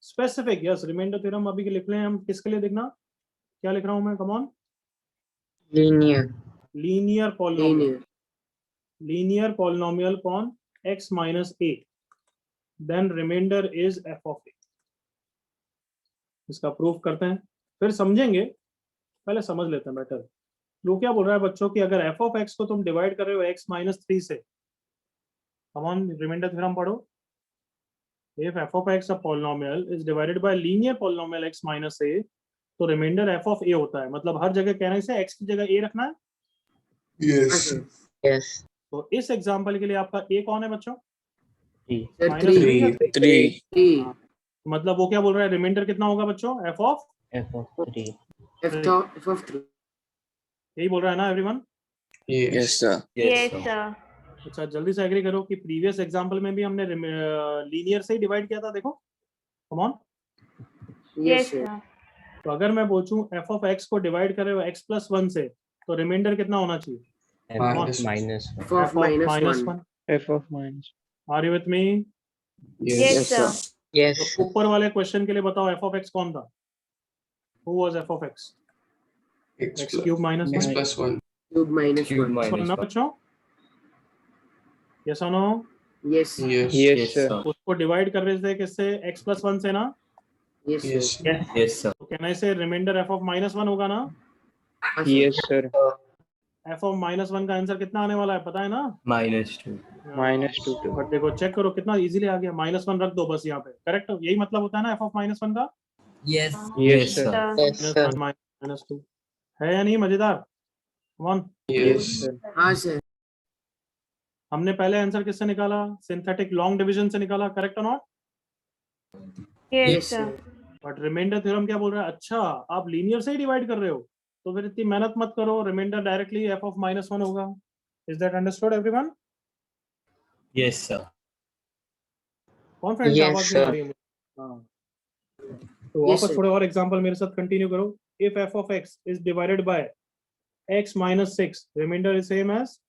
specific, yes remainder theorem अभी के लिख लें हम. किसके लिए देखना, क्या लिख रहा हूँ मैं, come on. Linear linear polynomial, linear polynomial कौन, x minus a, then remainder is f of a. इसका प्रूफ करते हैं फिर समझेंगे, पहले समझ लेते हैं बेटर. वो क्या बोल रहा है बच्चों कि अगर f of x को तुम डिवाइड कर रहे हो x माइनस थ्री से, कम ऑन रिमाइंडर थ्योरम पढ़ो. If f of x a polynomial is divided by linear polynomial x minus a, तो रिमाइंडर f of a होता है. मतलब हर जगह कहने से x की जगह a रखना है. Yes. यस तो इस एग्जांपल के लिए आपका a कौन है बच्चों, सर माइनस थ्री है. Three. थ्री मतलब वो क्या बोल रहा है, रिमाइंडर कितना होगा बच्चों, f of, F of 3. F of three यही बोल रहा है ना everyone? Yes, sir. Yes, sir. अच्छा जल्दी से एग्री करो कि प्रीवियस एग्जांपल में भी हमने लीनियर से ही डिवाइड किया था. देखो कम ऑन. Yes, sir. तो अगर मैं पूछूं f of x को डिवाइड करे हो x प्लस वन से, तो रिमाइंडर कितना होना चाहिए, F of Minus. minus 1. F of minus one f of minus. Are you with me? Yes. Yes, sir. Yes तो ऊपर वाले क्वेश्चन के लिए बताओ f of x कौन था, who was f of x? X x cube minus X 1 plus 1. Cube minus Cube one minus ना 1. बच्चों, यस और no? Yes Yes. Yes, Yes, sir. sir. उसको डिवाइड कर रहे थे किससे, x प्लस वन से ना. Yes Yes. Yes, sir. तो कहने से remainder f of minus one होगा ना. Yes, sir. f of minus one का आंसर कितना आने वाला है पता है ना, Minus 2. Minus 2 to. बट देखो चेक करो कितना इजीली आ गया. माइनस वन रख दो बस यहाँ पे, करेक्ट. यही मतलब होता है ना f of माइनस वन का, Yes. Yes, sir. Sir. Yes minus sir one minus two. है या नहीं मजेदार? कम ऑन. Yes. sir. हाँ सर हमने पहले आंसर किससे निकाला, सिंथेटिक लॉन्ग डिवीजन से निकाला, करेक्ट और not? Yes, yes sir. Sir but remainder theorem क्या बोल रहा है, अच्छा आप लीनियर से ही डिवाइड कर रहे हो तो फिर इतनी मेहनत मत करो, reminder directly f of minus one होगा. Is that understood everyone? Yes, sir. Confident Yes, आवाज नहीं आ sir. रही है मुझे. हाँ तो Yes, वापस sir. थोड़े और एग्जांपल मेरे साथ कंटिन्यू करो. If f of x is divided by x minus 6, remainder is same as.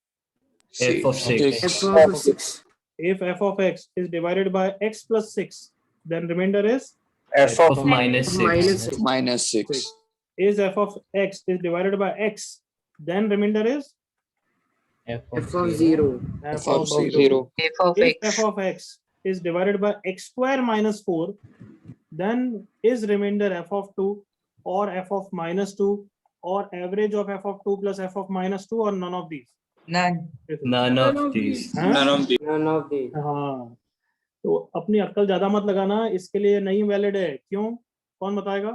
F of 6. F of six If f of x is divided by x plus 6, then remainder is. F of minus 6. minus six. Minus 6. Is f of x is divided by x, then remainder is. F F of zero F of of Zero. F of If f of x is divided by x square minus 4, then is remainder f of 2 or f of minus 2 or average of f of 2 plus f of minus 2 or none of these. None of these. हाँ? None of the. None of the हाँ तो अपनी अक्ल ज्यादा मत लगाना, इसके लिए नहीं वैलिड है. क्यों, कौन बताएगा?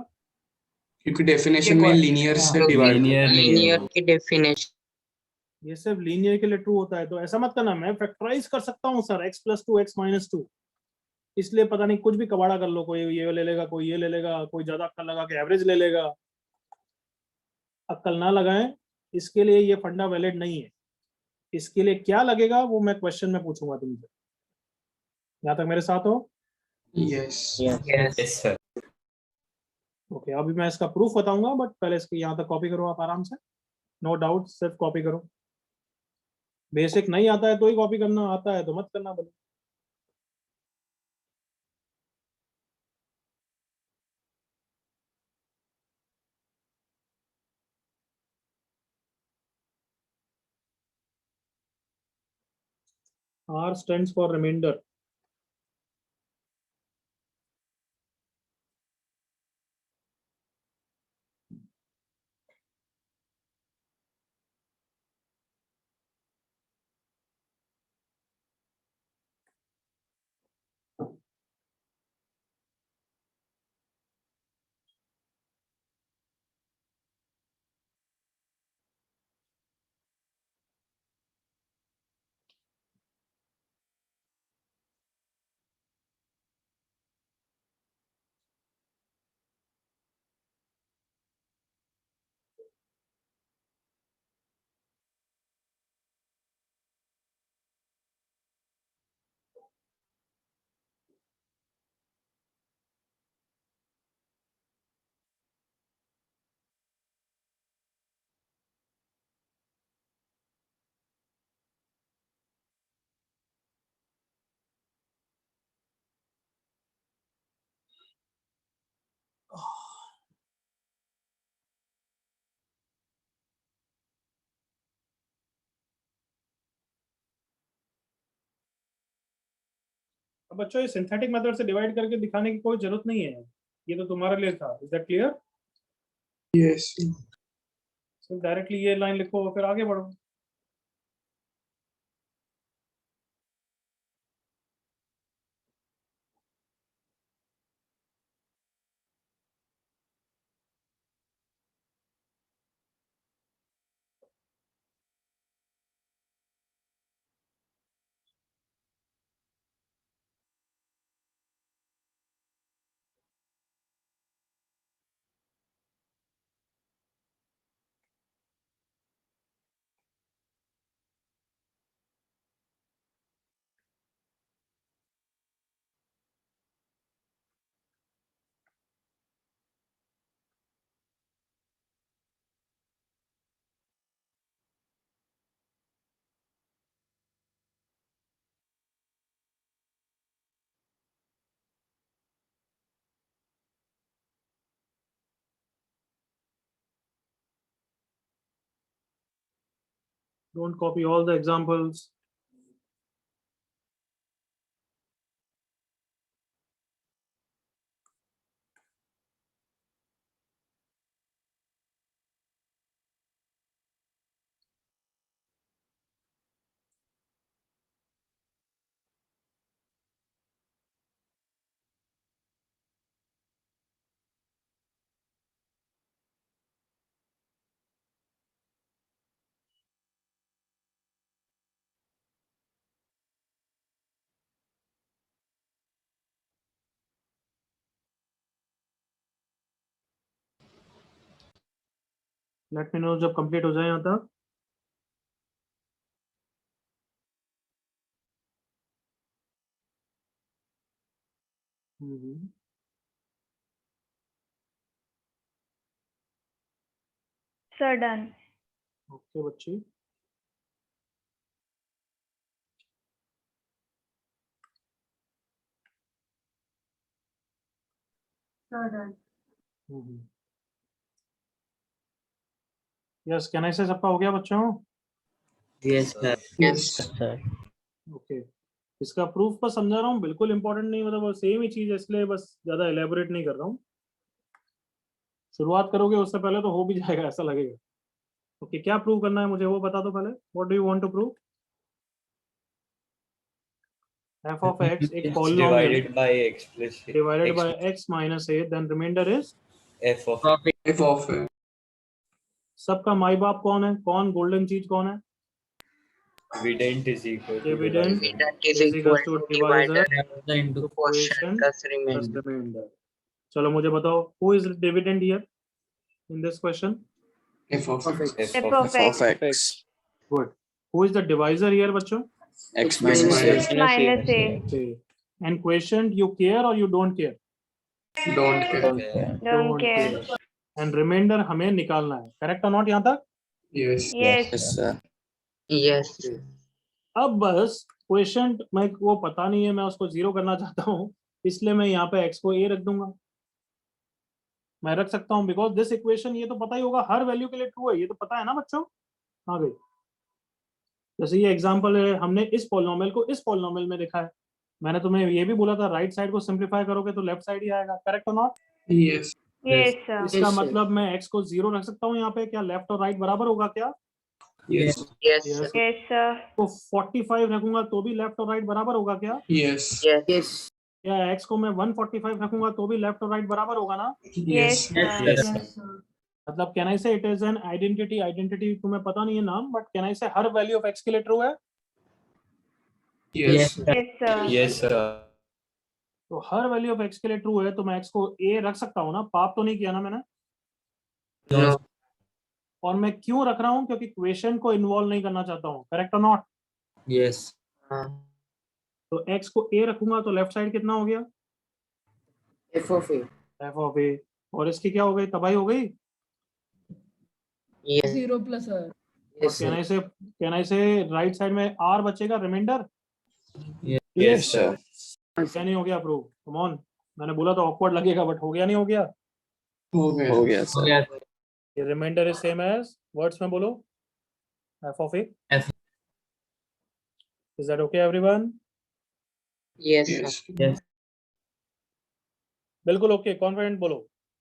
क्योंकि डेफिनेशन में लीनियर से डिवाइड Linear नहीं है लीनियर वो. की डेफिनेशन ये सिर्फ लीनियर के लिए ट्रू होता है. तो ऐसा मत करना मैं फैक्टराइज कर सकता हूँ sir x plus two x minus two, इसलिए पता नहीं कुछ भी कबाड़ा कर लो. कोई ये ले लेगा, कोई ये ले लेगा, कोई ज्यादा अक्ल लगा के एवरेज ले लेगा. अक्ल ना लगाएं, इसके लिए ये फंडा वैलिड नहीं है. इसके लिए क्या लगेगा वो मैं क्वेश्चन में पूछूंगा तुमसे. यहाँ तक मेरे साथ हो? Yes. Yes, sir. ओके अभी मैं इसका प्रूफ बताऊंगा, बट पहले इसकी यहाँ तक कॉपी करो आप आराम से. नो डाउट सिर्फ कॉपी करो. बेसिक नहीं आता है तो ही कॉपी करना, आता है तो मत करना बोले. R stands for remainder. अब बच्चों ये सिंथेटिक मेथड से डिवाइड करके दिखाने की कोई जरूरत नहीं है, ये तो तुम्हारे लिए था। Is that clear? Yes. सिर्फ डायरेक्टली ये लाइन लिखो फिर आगे बढ़ो। Don't copy all the examples. Let me know जब कंप्लीट हो जाए यहाँ तक। Sir, done. ओके बच्ची, Sir, done. Yes can I से सबका हो गया बच्चों? Yes, sir. Yes. Sir. Okay, इसका प्रूफ पर समझा रहा हूँ, बिल्कुल इंपॉर्टेंट नहीं, मतलब वो सेम ही चीज है, इसलिए बस ज्यादा एलेबोरेट नहीं कर रहा हूँ। शुरुआत करोगे उससे पहले तो हो भी जाएगा ऐसा लगेगा। ओके, क्या प्रूव करना है मुझे वो बता दो पहले। What do you want to prove? f of x एक polynomial Divided by x plus a. divided by x minus a, then remainder is F of F of A. सबका माई बाप कौन है, कौन गोल्डन चीज कौन है? dividend is equal to Dividend divisor. is equal to divisor into to quotient quotient plus plus remainder. remainder. चलो मुझे बताओ, who is dividend here in this question? F of X. F F of of F x. of X. Good. Who is the divisor here बच्चों? X minus A. X minus a. Okay. And quotient you care or you don't care? Don't care. Don't care. And remainder हमें निकालना है, correct or not यहाँ तक? Yes. Yes. Yes, sir. Yes. अब बस question मैं वो पता नहीं है, मैं उसको जीरो करना चाहता हूँ, इसलिए मैं यहाँ पे x को a रख दूंगा। मैं रख सकता हूँ बिकॉज दिस इक्वेशन, ये तो पता ही होगा हर वैल्यू के लिए ट्रू है, ये तो पता है ना बच्चों? आ गई जैसे ये एग्जांपल है, हमने इस पॉलिनोमियल को इस पॉलिनोमियल में लिखा है, मैंने तुम्हें ये भी बोला था राइट साइड को सिंप्लीफाई करोगे तो लेफ्ट साइड ही आएगा, करेक्ट और नॉट? Yes. Yes, sir. इसका Yes, sir. मतलब मैं x को 0 रख सकता हूँ यहाँ पे, क्या लेफ्ट और राइट बराबर होगा क्या? Yes. Yes, Yes. sir. Yes, sir. तो 45 रखूंगा तो भी लेफ्ट और राइट बराबर होगा क्या? Yes. Yes. Yes. या x को मैं 145 रखूंगा तो भी लेफ्ट और राइट बराबर होगा ना? Yes. Yes, sir. मतलब कैन आई से it is an identity, identity तुम्हें पता नहीं है नाम, बट कैन आई से हर वैल्यू ऑफ x के लिए ट्रू है? Yes. Yes, sir. Yes, sir. तो हर वैल्यू ऑफ x के लिए ट्रू है तो मैं x को a रख सकता हूँ ना, पाप तो नहीं किया ना मैंने? No. और मैं क्यों रख रहा हूँ? क्योंकि क्वेश्चन को इन्वॉल्व नहीं करना चाहता हूँ, करेक्ट और नॉट? Yes. हाँ. तो x को a रखूंगा तो लेफ्ट साइड कितना हो गया? F of A. f of a, और इसकी क्या हो गई, तबाही हो गई? Yes. 0 plus R. Yes, can sir. आई से राइट साइड में r बचेगा, रिमाइंडर? Yes, sir. क्या नहीं हो गया प्रूव? कम ऑन, मैंने बोला तो ऑकवर्ड लगेगा, बट हो गया नहीं हो गया? हो गया Oh, yes. ये remainder is same as, words में बोलो, f of a. F. Is that okay everyone? Yes, sir. Yes. Yes. बिल्कुल ओके, कॉन्फिडेंट बोलो,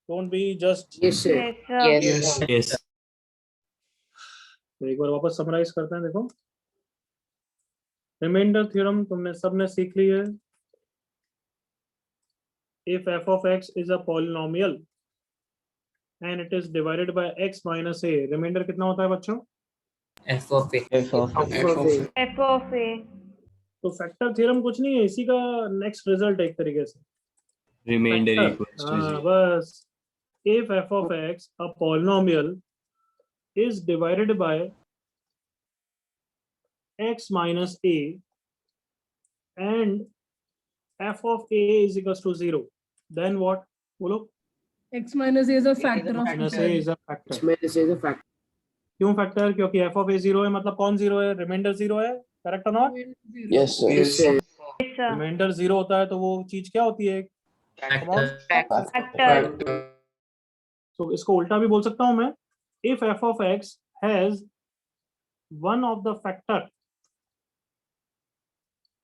don't be just. Yes, sir. Yes, sir. Yes. Yes. Yes. एक बार वापस summarise करते हैं, देखो रिमाइंडर थ्योरम तुमने सबने सीख ली है। If f of x is a polynomial and it is divided by x minus a, remainder कितना होता है बच्चों? F of A. F of A. F of A. तो फैक्टर थ्योरम कुछ नहीं है, इसी का नेक्स्ट रिजल्ट एक तरीके से Remainder फैक्टर। equals to हाँ 0. बस, if f of x a polynomial is divided by x minus a and f of a is equals to 0, then what? बोलो। X minus A is a factor of minus a is a factor। X minus A is a factor. क्यों factor? क्योंकि f of a 0 है, मतलब कौन 0 है? Reminder 0 है, correct और not? Yes, sir. Yes, sir. Yes, sir. Remainder 0 होता है तो वो चीज क्या होती है? Factor. Factor. तो इसको उल्टा भी बोल सकता हूं मैं, if f of x has one of the factor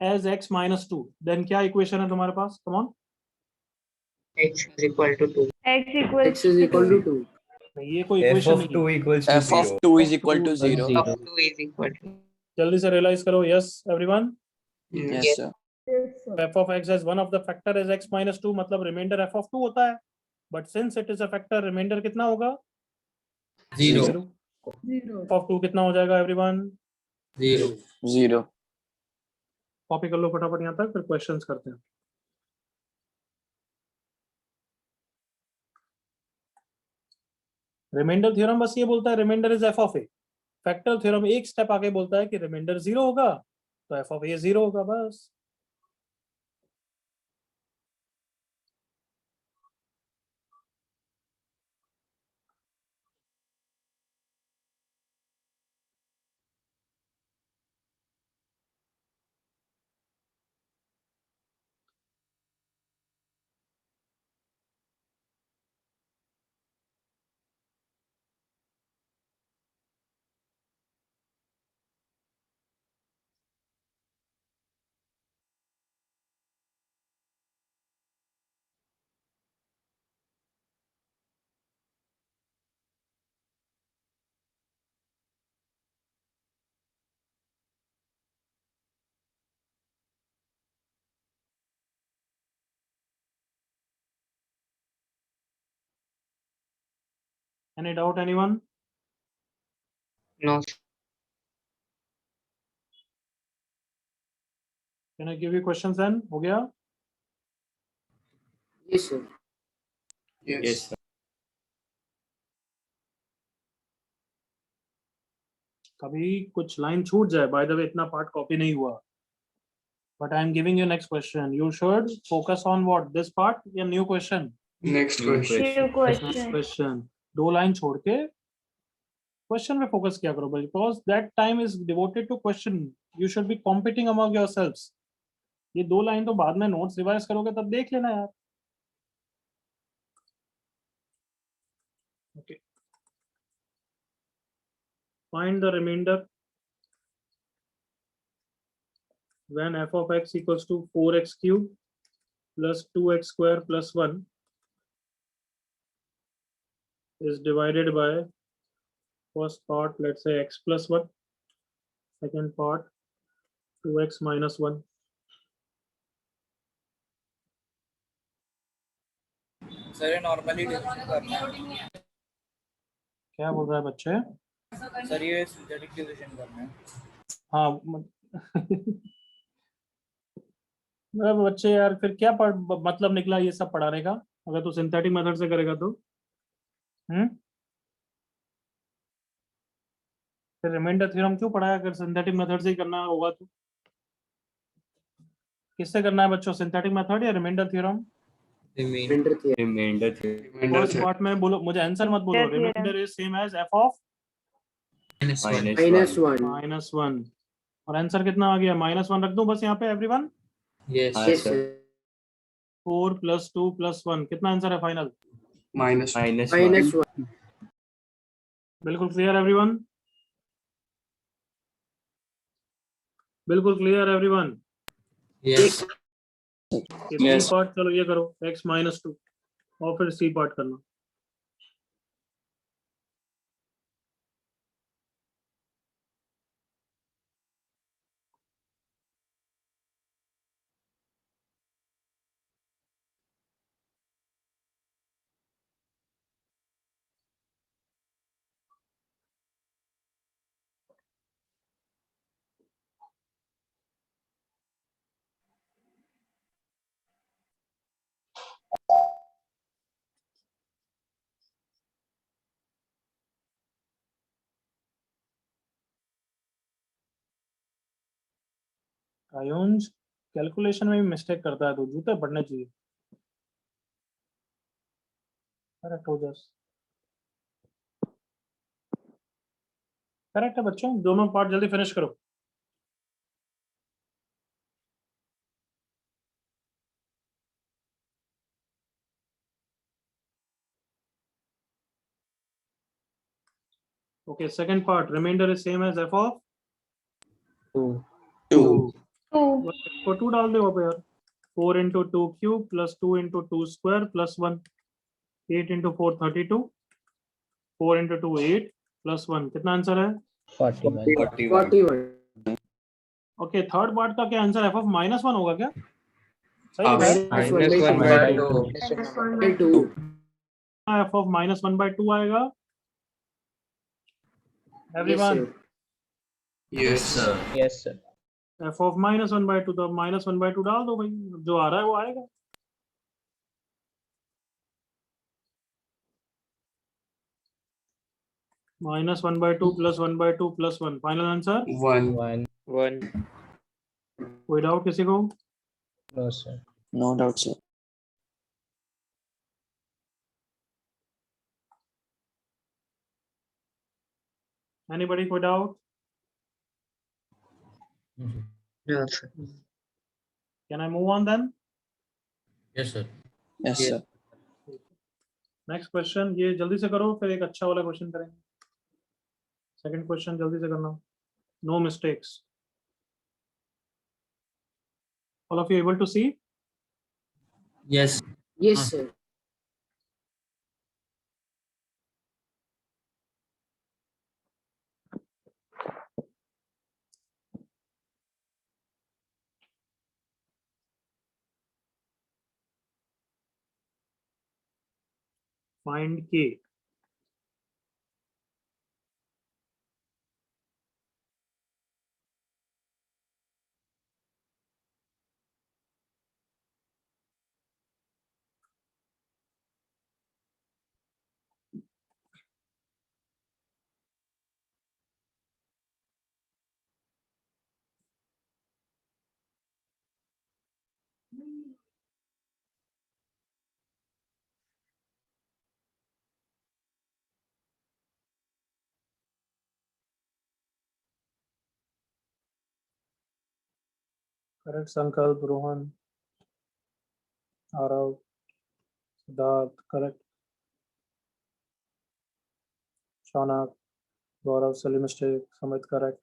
as x minus 2, then क्या इक्वेशन है तुम्हारे पास? Come on. X is equal to 2. X equals X is equal to 2. ये कोई F इक्वेशन of नहीं 2 है। equals to F of 0. 2 is equal to 0. Of 2 is equal to. जल्दी से रियलाइज करो, yes everyone. Yes. Yes, sir. Yes, sir. f of x has one of the factor as x minus 2, मतलब reminder f of 2 होता है, but since it is a factor, remainder कितना होगा? 0. 0. f of 2 कितना हो जाएगा everyone? 0. 0. Copy कर लो फटाफट यहाँ तक, फिर क्वेश्चंस करते हैं। रिमाइंडर थ्योरम बस ये बोलता है remainder is f of a। Factor theorem एक स्टेप आगे बोलता है कि रिमाइंडर 0 होगा तो f ऑफ a 0 होगा, बस। Any doubt anyone? No. Can I give you questions then? हो गया? Yes, sir. Yes. Yes, sir. कभी कुछ लाइन छूट जाए, बाय द वे इतना पार्ट कॉपी नहीं हुआ, but I am giving you next question, you should focus on what, this part या new question? Next New question. New question. Question. दो line छोड़ के क्वेश्चन पे फोकस किया करो, because that time is devoted to question, you should be competing among yourselves. ये दो line तो बाद में नोट्स रिवाइज करोगे तब देख लेना यार। Okay, find the remainder when f of x equals to 4x cube plus 2x square plus 1 is divided by first part, let's say x plus 1, second part 2x minus 1. Sir ये normally division करना है क्या बोल रहा है बच्चे? Sir ये synthetic division करना है हाँ मेरा बच्चे यार फिर क्या मतलब निकला ये सब पढ़ाने का अगर तू सिंथेटिक मेथड से करेगा तो फिर रिमाइंडर थ्योरम क्यों पढ़ाया अगर सिंथेटिक मेथड से ही करना होगा तो? किससे करना है बच्चों, सिंथेटिक मेथड या remainder theorem? Remainder first part में बोलो, मुझे आंसर मत बोलो। Remainder is same as f of -1 -1 और आंसर कितना आ गया? -1 रख दूं बस यहाँ पे एवरीवन? yes sir 4 + 2 + 1 कितना आंसर है फाइनल? -1 बिल्कुल क्लियर एवरीवन? बिल्कुल क्लियर एवरीवन? यस ये सी पार्ट चलो ये करो x -2 और फिर सी पार्ट करना। आयुंज कैलकुलेशन में भी मिस्टेक करता है तो जूते पड़ने चाहिए। करेक्ट हो जाए, करेक्ट है बच्चों, दोनों पार्ट जल्दी फिनिश करो। Okay, second part, remainder is same as f of 2 को 2 डाल दो पे यार। 4 × 2 cube plus 2 × 2 square plus 1 8 × 4 32 4 × 2 8 plus 1 कितना आंसर है? 41 ओके थर्ड पार्ट का क्या आंसर? f of -1 होगा क्या? सही है -1/2 f of -1/2 आएगा everyone? Yes sir f of -1/2 तो -1/2 डाल दो भाई, जो आ रहा है वो आएगा। -1/2 + 1/2 + 1 फाइनल आंसर 1 कोई डाउट किसी को? नो डाउट सर एनीबॉडी कोई doubt? Can I move on then? Yes sir yes sir next question, ये जल्दी से करो फिर एक अच्छा वाला क्वेश्चन करेंगे। सेकंड क्वेश्चन जल्दी से करना, no mistakes. All of you able to see? Yes yes sir find के correct Sankalp, Rohan, Aarav, Siddharth correct, Shaunak, Gaurav, silly mistake, Sumit correct.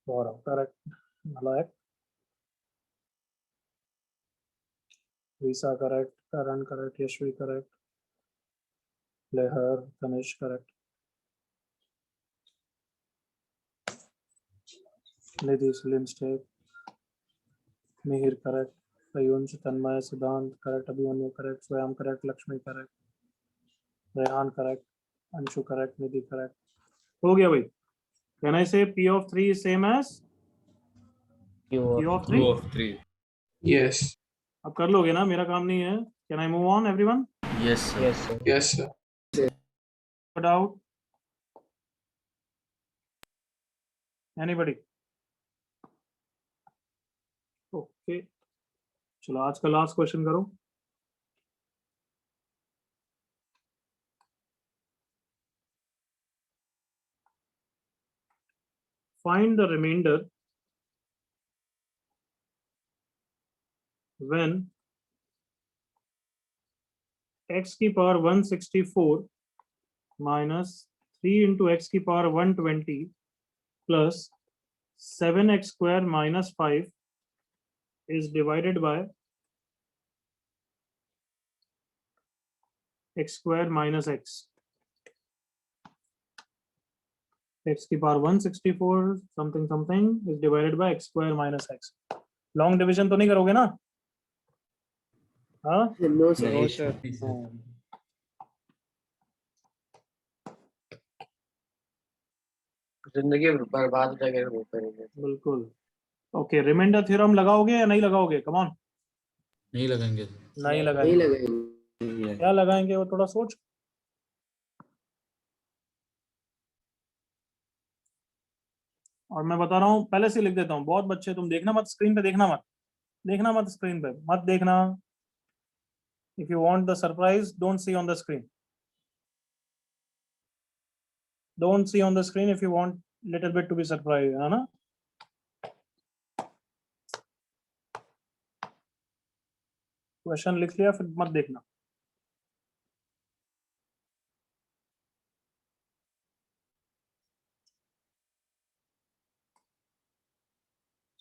Gaurav, correct. Nalayak. Risa, correct. Karan, correct. Yashvi, correct. Lehar, Tanish, correct. Nidhi, Lindstep. Mihir, correct. Ayunsh, Tanmay, Siddhant, correct. Abhimanyu, correct. Swayam, correct. Lakshmi, correct. Rehan, correct. Anshu, correct. Nidhi, correct. हो गया भाई. Can I say P of 3 is same as Q of 3? Two of three. Yes. अब कर लोगे ना, मेरा काम नहीं है. Can I move on, everyone? Yes, sir. Yes, sir. Yes, sir. No doubt. Anybody? Okay. चलो आज का लास्ट क्वेश्चन करो. Find the remainder when x की पावर 164 minus 3 into x की power 120 plus 7x square minus 5 is divided by x square minus x. x की power 164 something something is divided by x square minus x. Long division तो नहीं करोगे ना? हाँ? No, sir. No, नहीं, sir. नहीं, sir. जिंदगी बर्बाद हो जाएगी वो करेंगे. बिल्कुल. ओके, रिमाइंडर थ्योरम लगाओगे या नहीं लगाओगे? Come on. नहीं लगाएंगे. नहीं नहीं लगाएंगे. लगाएंगे. क्या लगाएंगे वो थोड़ा सोच. और मैं बता रहा हूँ, पहले से लिख देता हूँ. बहुत बच्चे तुम देखना मत स्क्रीन पे, देखना मत स्क्रीन पे मत देखना. If you want the surprise don't see on the screen. Don't see on the screen if you want little bit to be surprise, है ना? क्वेश्चन लिख लिया फिर मत देखना.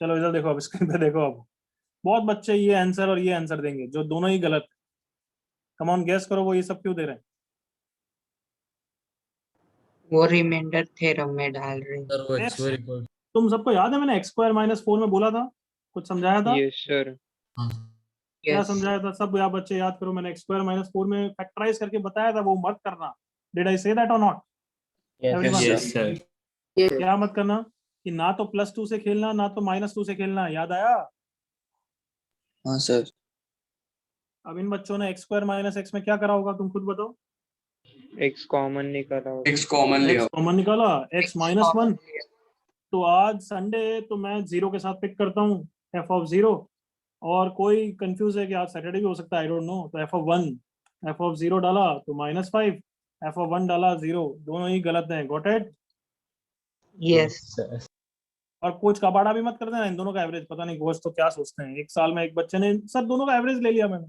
चलो इधर देखो, अब स्क्रीन पे देखो. अब बहुत बच्चे ये आंसर और ये आंसर देंगे जो दोनों ही गलत. कम ऑन गेस करो वो ये सब क्यों दे रहे हैं. वो रिमाइंडर थ्योरम में डाल रहे हैं. सर वो x square equal. तुम सबको याद है मैंने x स्क्वायर माइनस 4 में बोला था, कुछ समझाया था? Yes, sir. हाँ. क्या Yes. समझाया था? सब याद बच्चे याद करो. मैंने x स्क्वायर माइनस 4 में फैक्टराइज करके बताया था, वो मत करना. डिड आई से दैट और नॉट? Yes, Yes, sir. क्या मत करना कि ना तो +2 से खेलना ना तो -2 से खेलना. याद आया? हाँ सर. अब इन बच्चों ने x स्क्वायर माइनस x में क्या करा होगा, तुम खुद बताओ. X कॉमन निकाला होगा. X कॉमन लिया. x कॉमन निकाला, x माइनस 1. तो आज संडे तो मैं 0 के साथ पिक करता हूँ f ऑफ 0. और कोई कंफ्यूज है कि आज सैटरडे भी हो सकता है, आई डोंट नो. तो f ऑफ 1, f ऑफ 0 डाला तो -5, f ऑफ 1 डाला 0. दोनों ही गलत हैं. Got it? Yes. और कोच का बाड़ा भी मत कर देना. इन दोनों का एवरेज पता नहीं कोच तो क्या सोचते हैं. एक साल में एक बच्चे ने सर दोनों का एवरेज ले लिया मैंने.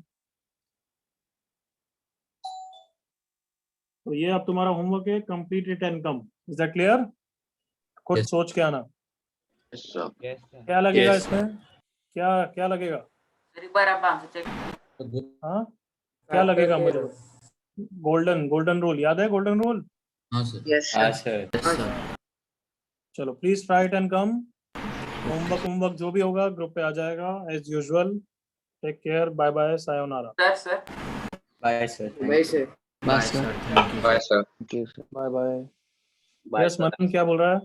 तो ये अब तुम्हारा होमवर्क है. Complete it and come. Is that clear? खुद Yes. सोच के आना. Yes, sir. क्या लगेगा Yes. इसमें? क्या लगेगा? सर एक बार आप आंसर चेक. हाँ, क्या लगेगा मुझे? गोल्डन रूल याद है? Golden rule. हाँ सर. Yes, हाँ, sir. sir. Yes, sir. चलो please try it and come. Homework जो भी होगा ग्रुप पे आ जाएगा as usual. Take care. Bye bye. Sayonara. Sir Bye, sir. Thank Bye, you. sir. Bye, sir. Thank you. Bye, sir. Thank you, sir. Bye bye. Bye, yes sir. Manan क्या बोल रहा है?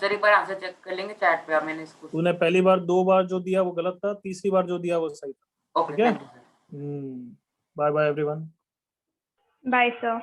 सर एक बार आंसर चेक कर लेंगे chat पे. मैंने इसको. तूने पहली बार 2 बार जो दिया वो गलत था, तीसरी बार जो दिया वो सही था. ओके ठीक है? Thank you sir. Bye bye everyone. Bye, sir.